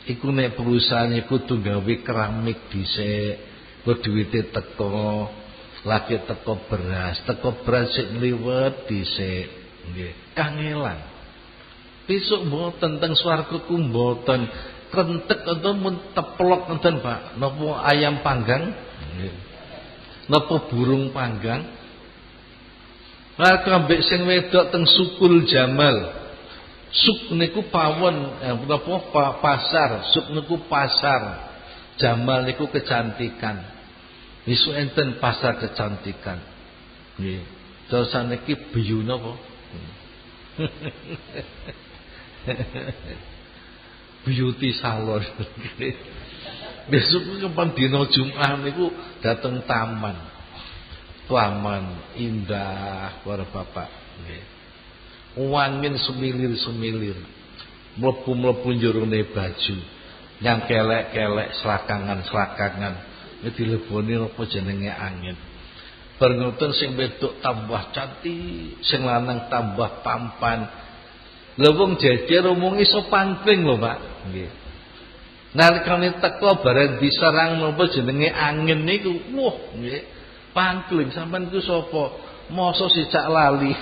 Iku nek perusahaan kudu gawe keramik dhisik, ku duwite teko, lagi teko beras sik liwet dhisik, nggih. Kangelan. Besok mboten teng swarga ku mboten kentek atau teplok enten Pak, napa ayam panggang, napa burung panggang. Lah kambek sing wedok teng Sukul Jamal. Suk niku pawon, napa pasar, suk niku pasar. Jamal niku kecantikan. Isu enten pasar kecantikan. Nggih. Terus saniki biyu napa? Beauty salon. Besok kapan dina Jumat niku dateng taman. Taman indah para bapak nggih. Wangin semilir-semilir. Mlebu-mlebu jerone baju. Yang kelek-kelek selakangan-selakangan. Iki dileboni apa jenenge angin. Bar ngoten sing wedok tambah cantik, sing lanang tambah tampan. Lha wong jejer omongi iso pangling lho, Pak. Nggih. Nalikane teko bareng diserang napa jenenge angin niku, wah nggih. Pangling sampean ku sapa? Mosok sicak lali.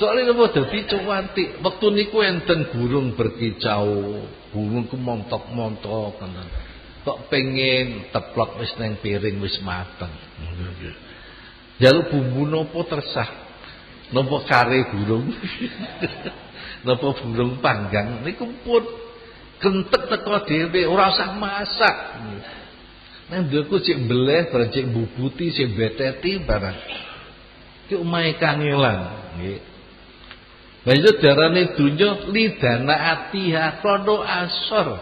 Soalnya napa dadi cuwantik. Wektu niku enten burung berkicau, burung ku montok-montok ngoten. Kok pengen teplok wis nang piring wis mateng. Jaluk bumbu napa tersah? Napa kare burung? Napa burung panggang niku pun kentek teko dhewe ora usah masak. Nang ndekku cek mbeleh bareng cek bubuti sing beteti barang. Ki omahe kangelan nggih. Banjur darane dunya lidana atiha krono asor.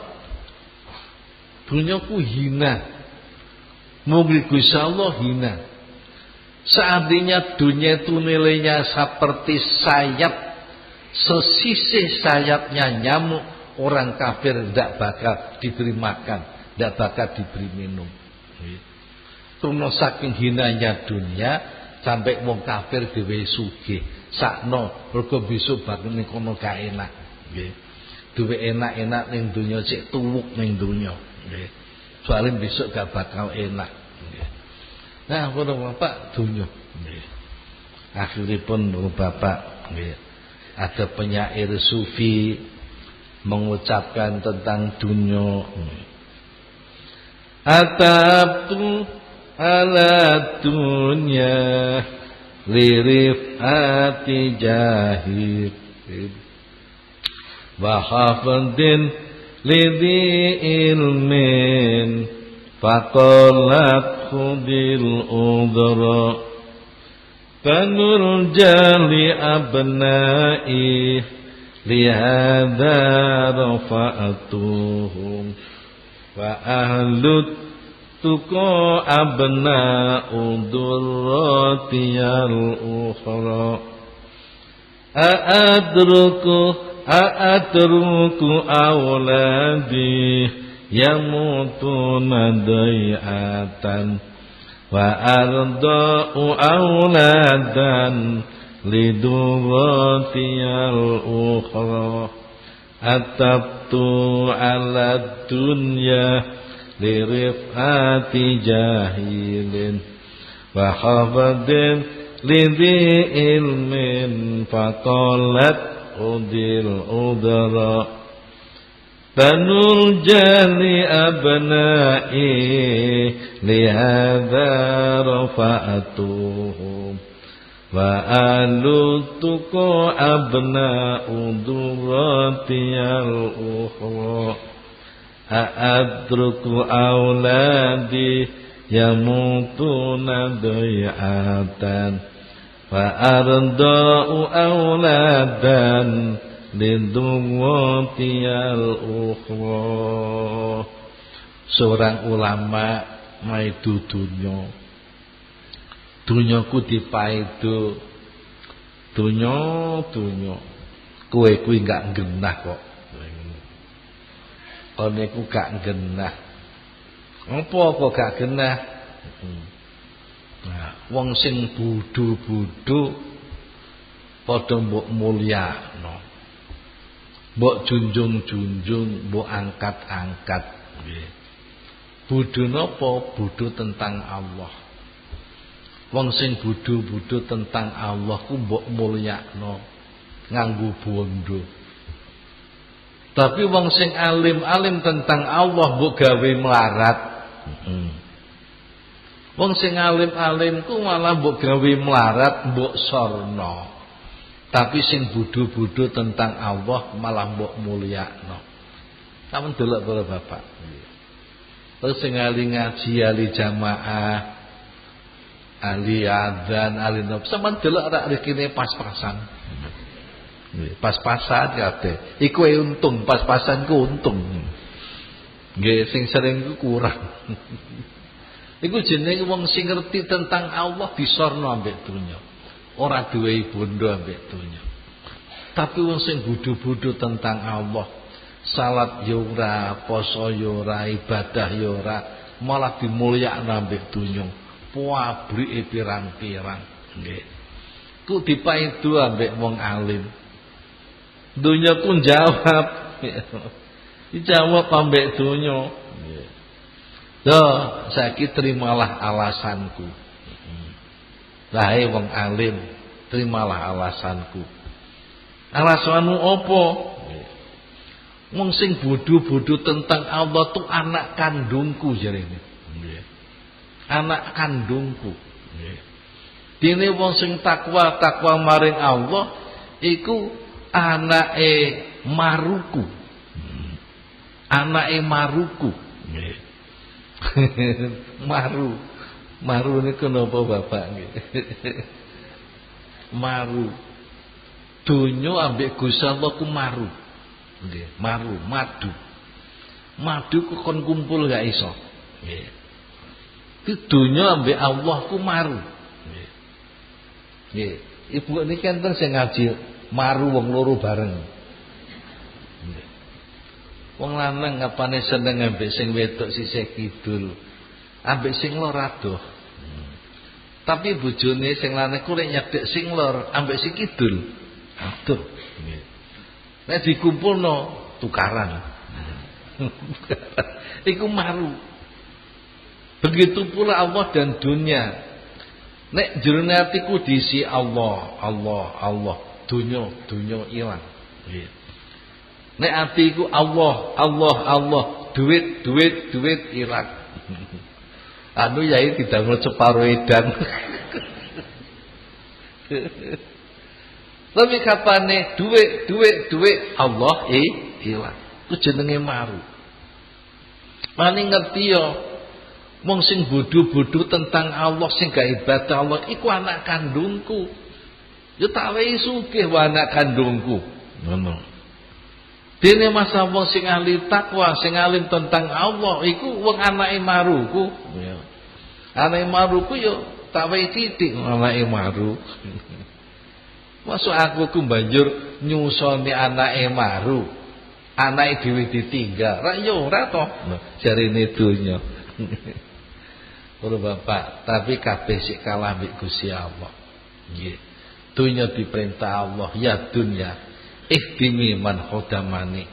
Dunyaku hina. Mugi Gusti Allah hina. Seandainya dunia itu nilainya seperti sayap, sesisih sayapnya nyamuk, orang kafir tidak bakal diberi makan, tidak bakal diberi minum. Karena saking hinanya dunia sampai wong kafir dhewe sugih. Sakno mergo besok bakal ning kono gak enak, nggih. Duwe enak-enak ning donya sik tuwuk ning donya, nggih. Soale besok gak bakal enak, nggih. Nah, para bapak donya, nggih. Akhiripun bapak, nggih. Ada penyair sufi mengucapkan tentang dunya. Atabtu ala dunya lirifati jahid wa hafadin lidhi ilmin faqalat khudil udra kanur jali abnai lihada rafa'atuhum wa ahlut tuqa abna'u durratiyal ukhra a'adruku awladi yamutuna dai'atan wa arda'u awladan lidurratiyal ukhra atabtu ala dunya lirifati jahilin wa hafadin lidhi ilmin faqalat udil udara tanul jali abnai lihada rafa'atuhum wa alutuko abna'u durratiyal ukhra a'adruku awladi yamutuna dai'atan wa arda'u awladan lidungwatiyal ukhra. Seorang ulama maidu dunya. Dunyaku dipaidu. Dunya kowe kuwi gak genah kok. Niku gak genah. Apa kok gak genah? Nah, wong sing bodho-bodho padha mbok mulyakno. Mbok junjung-junjung, mbok angkat-angkat, nggih. Bodho napa? Bodho tentang Allah. Wong sing bodho-bodho tentang Allah ku mbok mulyakno nganggo bondo. Tapi wong sing alim-alim tentang Allah mbok gawe melarat. Wong sing alim-alim ku malah mbok gawe melarat, mbok sorno. Tapi sing bodho-bodho tentang Allah malah mbok mulyakno. Sampun delok para bapak. Terus sing ahli ngaji, ahli jamaah, ahli adzan, ahli napa, sampeyan delok rak rikine pas-pasan. Pas-pasan kabeh. Iku untung, pas-pasan ku untung. Nggih, sing sering ku kurang. Iku jenenge wong sing ngerti tentang Allah disorno ambek dunya. Ora duwe bondo ambek dunya. Tapi wong sing bodho-bodho tentang Allah, salat ya ora, poso ya ora, ibadah ya ora, malah dimulyakno ambek dunya. Pabrike pirang-pirang, nggih. Ku dipaidu ambek wong alim. Dunya ku jawab. Dijawab ambek dunya. Yo, saiki terimalah alasanku. Wahai wong alim, terimalah alasanku. Alasanmu apa? Wong sing bodho-bodho tentang Allah tuh anak kandungku jarene. Anak kandungku. Dene wong sing takwa maring Allah iku anake maruku. Anake maruku. Maru niku napa Bapak nggih? Maru. Donya ambek Gusti Allah ku maru. Nggih, maru, madu. Madu ku kon kumpul gak iso. Nggih. Ki donya ambek Allah ku maru. Nggih. Nggih, Ibu niki enten sing ngaji maru wong loro bareng. Nggih. Wong lanang ngapane seneng ambek sing wedok sisih kidul. Ambek sing lor adoh. Tapi bojone sing lanang ku lek nyedhek sing lor ambek sing kidul. Adoh. Nggih. Nek dikumpulno tukaran. Iku maru. Begitu pula Allah dan dunia. Nek jerone atiku diisi Allah, dunya ilang. Nek atiku Allah, duit ilang. Anu yai didamel separo edan. Tapi kapane duit Allah ilang. Ku jenenge maru. Mani ngerti yo wong sing bodho-bodho tentang Allah sing gak ibadah Allah iku anak kandungku. Yo tak wehi sugih wae anak kandungku. Ngono. Dene masa wong sing ahli takwa, sing alim tentang Allah iku wong anake maruku. Ya. Anake maruku yo tak wehi titik anake maru. Masuk aku ku banjur nyusoni anake maru. Anake dhewe ditinggal. Ra yo ora to. Jarine donya. Ora Bapak, tapi kabeh sik kalah mbek Gusti Allah. Nggih. Donya diperintah Allah, ya dunya. Ihdimi man khodamani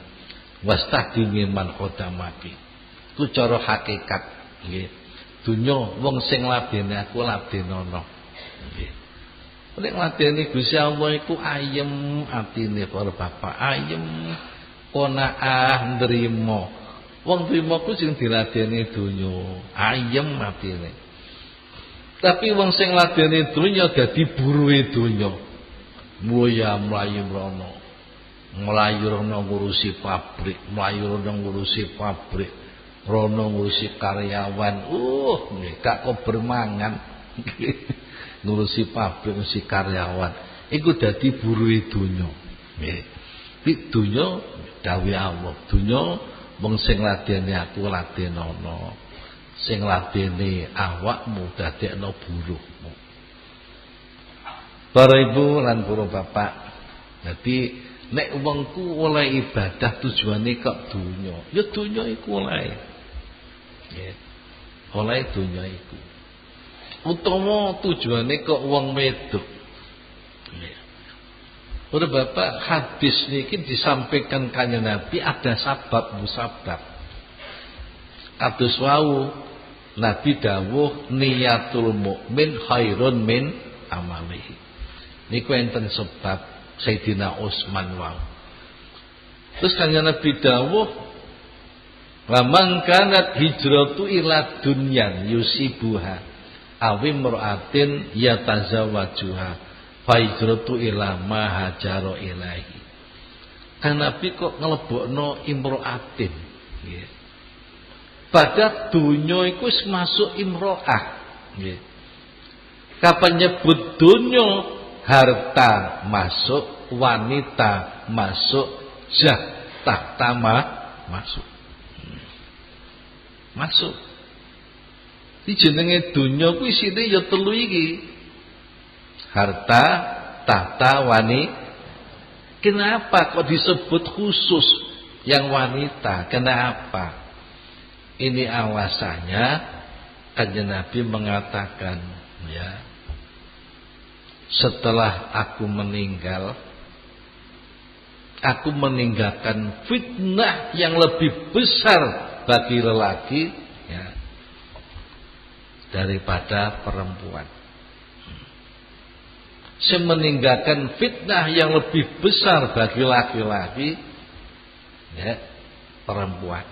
wastahdimi man khodamaki. Ku cara hakikat, nggih. Donya wong sing ladene aku ladenono. Nggih. Nek ngladeni Gusti Allah iku ayem atine para bapak, ayem qanaah nrimo. Wong trimo ku sing diladeni donya, ayem atine. Tapi wong sing ladeni donya dadi buruhe donya. Moya mlayu rono. Mlayu rono ngurusi pabrik, mlayu rono ngurusi pabrik, rono ngurusi karyawan. Gak kok bermangan. Ngurusi pabrik, ngurusi karyawan. Iku dadi buruhe donya. Nggih. Iki donya dawuh Allah. Donya wong sing ladeni aku ladenono. Sing ladeni awakmu dadekno buruhmu. Para ibu lan para bapak. Dadi nek wongku oleh ibadah tujuane kok donya. Ya donya iku oleh. Nggih. Oleh donya iku. Utawa tujuane kok wong wedok. Udah Bapak, hadis niki disampaikan kanjeng Nabi ada sabab musabab. Kados wau Nabi dawuh niyatul mukmin khairun min amalihi. Niku enten sebab Sayyidina Utsman wau. Terus kanjeng Nabi dawuh wa man kanat hijratu ila dunyan yusibuha awi mar'atin yatazawajuha fa hijratu ila ma hajara ilahi. Kan Nabi kok nglebokno imra'atin nggih. Pada dunya iku wis masuk imra'ah nggih. Kapan nyebut dunya harta masuk, wanita masuk, jah tahta masuk. Masuk. Iki jenenge dunya kuwi isine ya telu iki. Harta, tahta, wanita. Kenapa kok disebut khusus yang wanita? Kenapa? Ini alasannya kanjeng Nabi mengatakan ya, setelah aku meninggal, aku meninggalkan fitnah yang lebih besar bagi lelaki ya, daripada perempuan. meninggalkan fitnah yang lebih besar bagi laki-laki, ya, perempuan.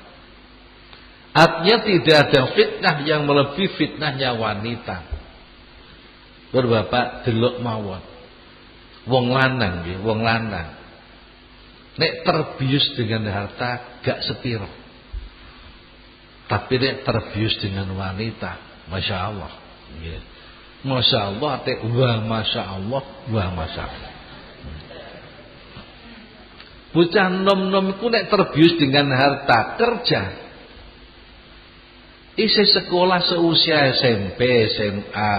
Artinya tidak ada fitnah yang melebihi fitnahnya wanita. Bapak delok mawon. Wong lanang nggih, wong lanang. Nek terbius dengan harta gak sepiro. Tapi nek terbius dengan wanita, Masya Allah. Nggih. Masya Allah, wah Masya Allah, wah Masya Allah. Bocah nom-nom iku nek terbius dengan harta kerja. Isi sekolah seusia SMP, SMA.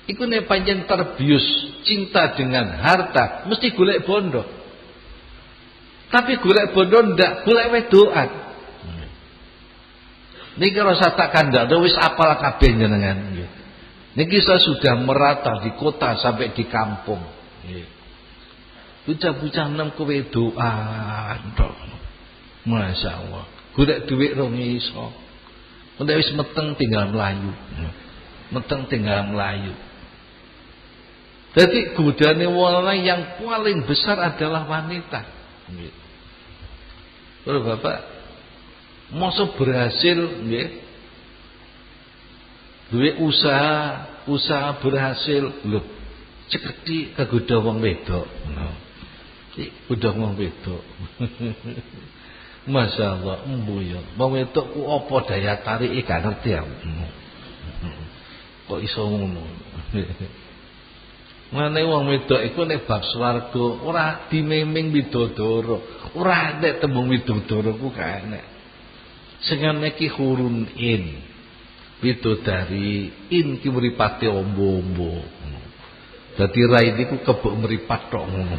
Iku nek pancen terbius cinta dengan harta, mesti golek bondo. Tapi golek bondo ndak golek wedokan. Niki rasa tak kandhane wis apal kabeh jenengan. Niki saya sudah merata di kota sampai di kampung. Bocah-bocah nem kewedokan tok. Masya Allah. Golek dhuwit rong iso. Nek wis meteng tinggal melayu. Meteng tinggal melayu. Jadi godane wong yang paling besar adalah wanita. Kalau Bapak masa berhasil nggih. Duwe usaha berhasil lho. Ceketi kegoda wong wedok. Goda wong wedok. Masya Allah, mbuya. Wong wedok ku apa daya tarike gak ngerti aku. Kok iso ngono. Mane wong wedok iku nek bab swarga ora dimeming widodoro. Ora nek tembung widodoro ku gak enek. Sing enek iki hurun in. Widodari in ki mripate ombo-ombo. Dadi rai niku kebuk mripat tok ngono.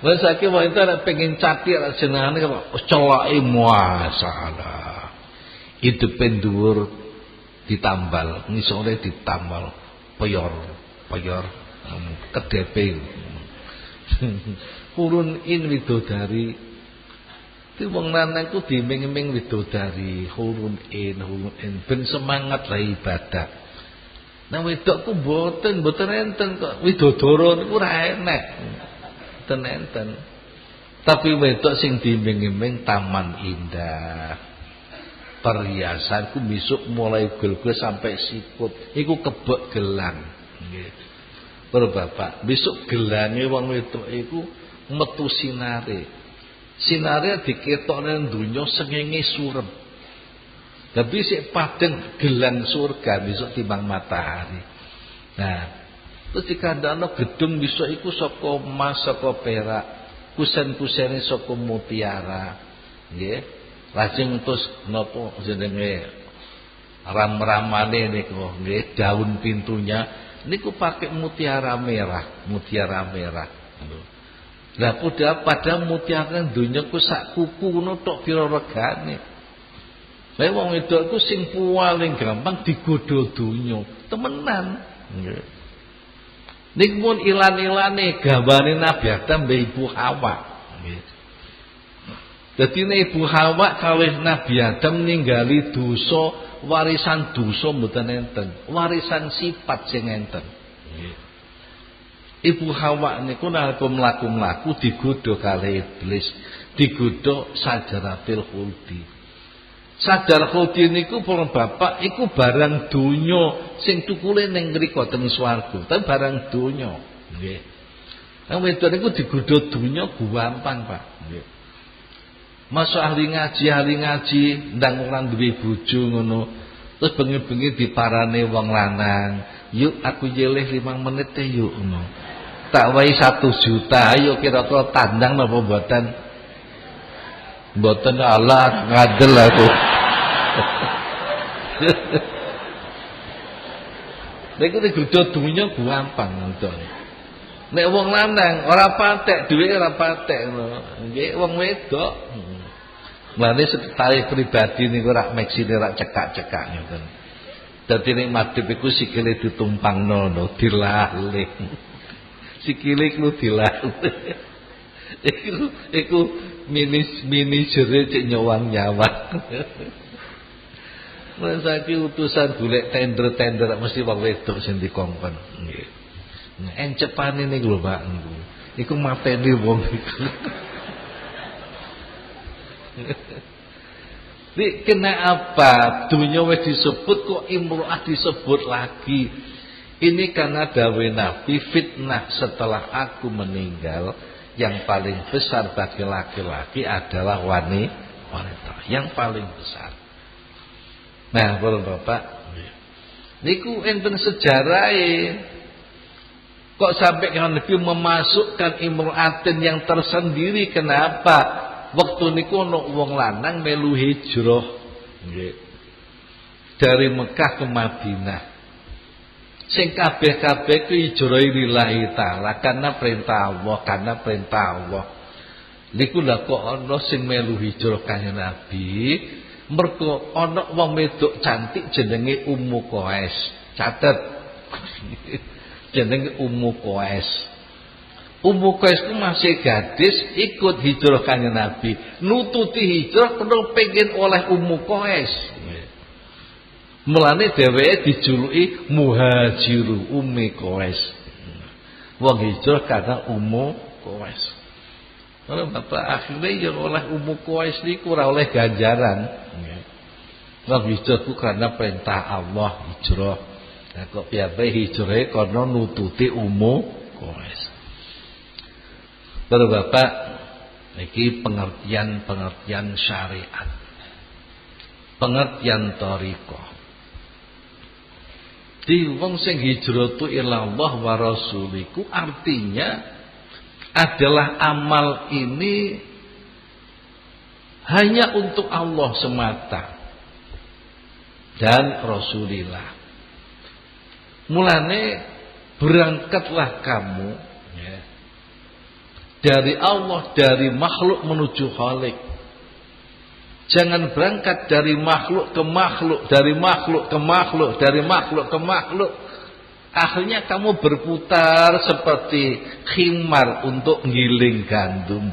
Wes saiki wanita nek pengen catir jenengane kok celake masalah. Hidupe dhuwur ditambal, ngisore ditambal, peyor kedepe. Urun in widodari. Ki wong lanang ku diming-ming widodari, urun in ben semangat lah ibadah. Nah wedok ku mboten enten kok widodoro niku ora enek. Enten. Tapi wedok sing diiming-iming taman indah. Perhiasan ku besok mulai gel-gel sampai sikut. Iku kebek gelang. Nggih. Bapak, besok gelange wong wedok iku metu sinare. Sinare diketokne donya sengenge surem. Tapi sik padeng gelang surga besok timbang matahari. Nah, terus dikandakno gedung besok iku saka emas, saka perak, kusen-kusene saka mutiara. Nggih. Lajeng terus napa jenenge ram-ramane niku nggih, daun pintunya niku pakai mutiara merah. Lah pada mutiara donya ku sak kuku ngono tok pira regane. Lah wong wedok ku sing paling gampang digodho donya, temenan. Nggih. Ning mun ilan-ilane gambare Nabi Adam mbek Ibu Hawa. Dadi nek Ibu Hawa kawih Nabi Adam ninggali dosa, warisan dosa mboten enten, warisan sifat sing enten. Ibu Hawa niku nalika mlaku-mlaku digodha kalih iblis, digodha sajaratil khuldi. Sajar khuldi niku para bapak iku barang donya sing tukule ning mriku teng swarga, tapi barang donya. Nggih. Nang wedok niku digodha donya gampang, Pak. Nggih. Masuk ahli ngaji, ndang ora duwe bojo ngono. Terus bengi-bengi diparane wong lanang, "Yuk aku jeleh 5 menit teh yuk." Ngono. Tak wae 1 juta, ayo kira-kira tandang napa mboten? Mboten Allah ngadel aku. Nek digodha dunya gampang ngoten. Nek wong lanang ora patek, dhuwit ora patek ngono. Nggih wong wedok. Mane tarikh pribadi niku rak meksine rak cekak-cekak ngoten. Dadi nek madhep iku sikile ditumpangno no, dilalih. Sikile iku dilalih. Iku mini jere cek nyawang-nyawang. Mun saiki utusan golek tender-tender mesti wong wedok sing dikongkon. Nggih. Encepane niku lho Pak. Iku mateni wong iku. Nek kenapa dunia wis disebut kok imro'ah disebut lagi? Ini karena dawuh Nabi, fitnah setelah aku meninggal yang paling besar bagi laki-laki adalah wanita. Yang paling besar. Nah, Bapak, niku enten sejarahe. Kok sampai Nabi memasukkan imro'atin yang tersendiri? Kenapa? Waktu niku ana wong lanang melu hijrah nggih. Dari Mekah ke Madinah. Sing kabeh-kabeh ku hijrah lillahi taala karena perintah Allah, Niku lha kok ana sing melu hijrah kanjeng Nabi, mergo ana wong wedok cantik jenenge Ummu Qais. Catet. Jenenge Ummu Qais. Ummu Qais itu masih gadis ikut hijrah kanjeng Nabi. Nututi hijrah penuh pengen oleh Ummu Qais. Mulane dheweke dijuluki Muhajiru Ummi Qais. Wong hijrah karena Ummu Qais. Kalau Bapak akhirnya yang oleh Ummu Qais niku ora oleh ganjaran. Wong hijrah ku karena perintah Allah hijrah. Nah kok piye hijrahe karena nututi Ummu Qais. Bapak, ini pengertian syariat, pengertian thariqah. Di wong sing hijratu ilallah wa rasuliku artinya adalah amal ini hanya untuk Allah semata dan Rasulillah. Mulane berangkatlah kamu ya, dari Allah, dari makhluk menuju Khalik. Jangan berangkat dari makhluk ke makhluk, dari makhluk ke makhluk, dari makhluk ke makhluk. Akhirnya kamu berputar seperti khimar untuk ngiling gandum.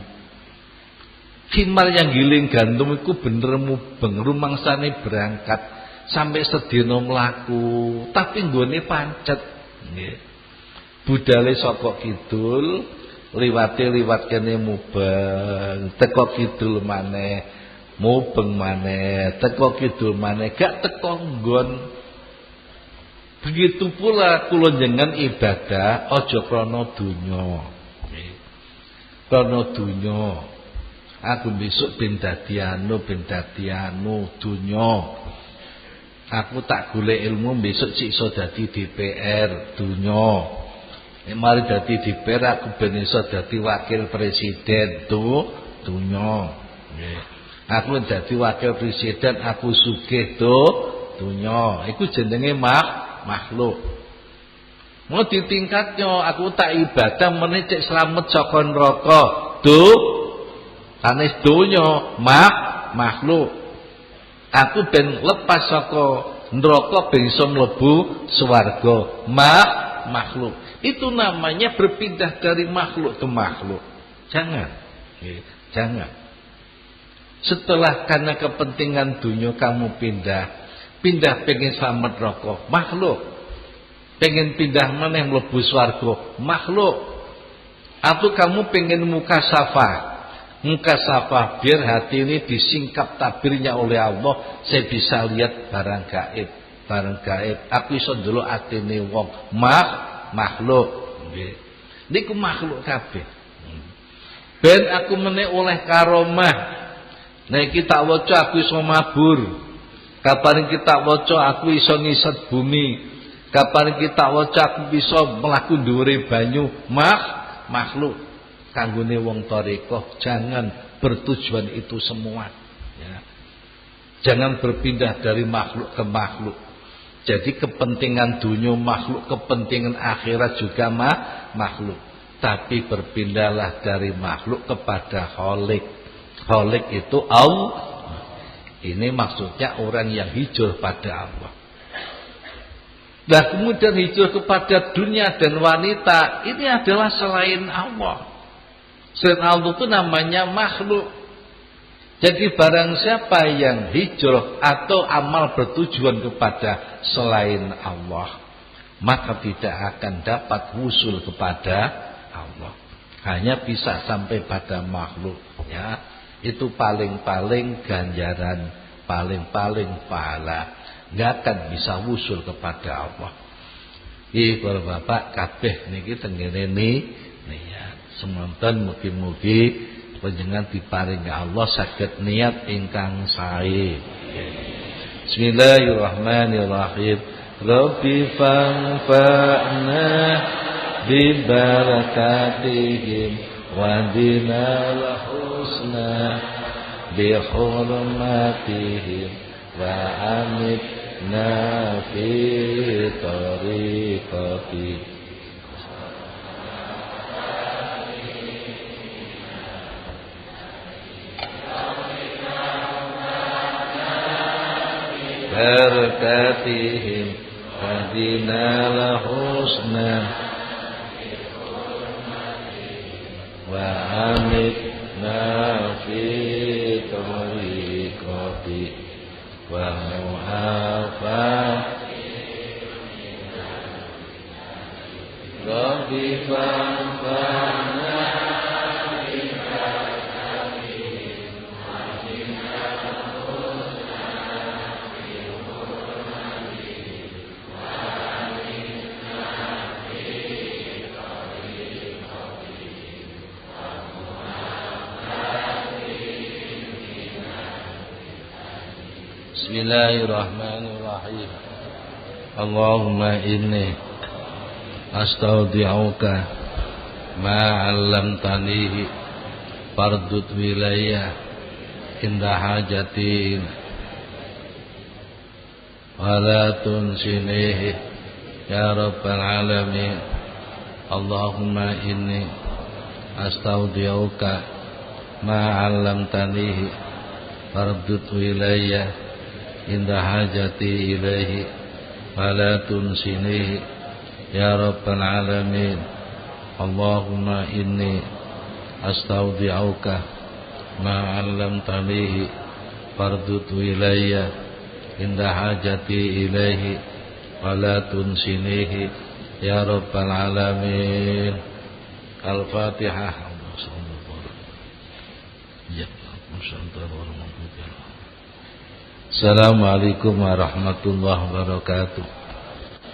Khimar yang giling gandum itu bener mubeng, rumangsane berangkat sampai sedina mlaku, tapi nggone pancet. Nggih. Budale saka kidul liwat kene mubeng, teko kidul maneh mubeng maneh, teko kidul maneh gak teko nggon. Begitu pula kula jenengan ibadah aja krana donya. Krana donya. Aku besok ben dadi anu donya. Aku tak golek ilmu besok sik iso dadi DPR donya. Mari dadi DPR aku ben iso dadi wakil presiden donya. Nggih. Aku dadi wakil presiden aku sugih donya. Iku jenenge makhluk. Mau ditingkatnya aku tak ibadah meneh cek slamet saka neraka. Sanes donya makhluk. Aku ben lepas saka neraka ben iso mlebu swarga. Makhluk. Itu namanya berpindah dari makhluk ke makhluk. Jangan. Jangan. Setelah karena kepentingan dunia kamu pindah pengen selamat rokok, makhluk. Pengen pindah maneh mlebu swarga, makhluk. Atau kamu pengen mukasafah biar hati ini disingkap tabirnya oleh Allah, saya bisa lihat barang gaib. Aku iso ndelok atine wong, makhluk. Nggih. Niku makhluk kabeh. Ben aku meneh oleh karomah. Nek kita waca aku iso mabur. Kapan kita waca aku iso ngiset bumi. Kapan kita waca aku bisa mlaku dhuwure banyu. Makhluk. Kanggone wong thariqah jangan bertujuan itu semua. Ya. Jangan berpindah dari makhluk ke makhluk. Jadi kepentingan dunia makhluk, kepentingan akhirat juga makhluk. Tapi berpindahlah dari makhluk kepada Khalik. Khalik itu Allah. Ini maksudnya orang yang hijrah pada Allah. Nah kemudian hijrah kepada dunia dan wanita, ini adalah selain Allah. Selain Allah itu namanya makhluk. Jadi barang siapa yang hijrah atau amal bertujuan kepada selain Allah, maka tidak akan dapat wusul kepada Allah. Hanya bisa sampai pada makhluk, ya. Itu paling-paling ganjaran, paling-paling pahala. Enggak akan bisa wusul kepada Allah. Iki para bapak kabeh niki tengene niat. Semonten mugi-mugi panjenengan diparingi Allah saged niat ingkang sae. Bismillahirrahmanirrahim. Rabbi fanfa'na bi barakatihim wa dinal husna bi hurmatihim wa amitna fi tariqati. Barakatihim hadinal husna wa amitna fi tariqati wa muhafati Rabbi fanfa'na Bismillahirrahmanirrahim. Allahumma inni astaudi'uka ma 'allamtanihi fardud wilayah inda hajatin wa la tunsinihi ya rabbal alamin. Allahumma inni astaudi'uka ma 'allamtanihi fardud wilayah inda hajati ilaihi wa la tunsinihi ya rabbal alamin. Allahumma inni astaudi'uka ma 'allamtanihi fardud ilayya inda hajati ilaihi wa la tunsinihi ya rabbal alamin. Al-Fatihah. Assalamualaikum warahmatullahi wabarakatuh.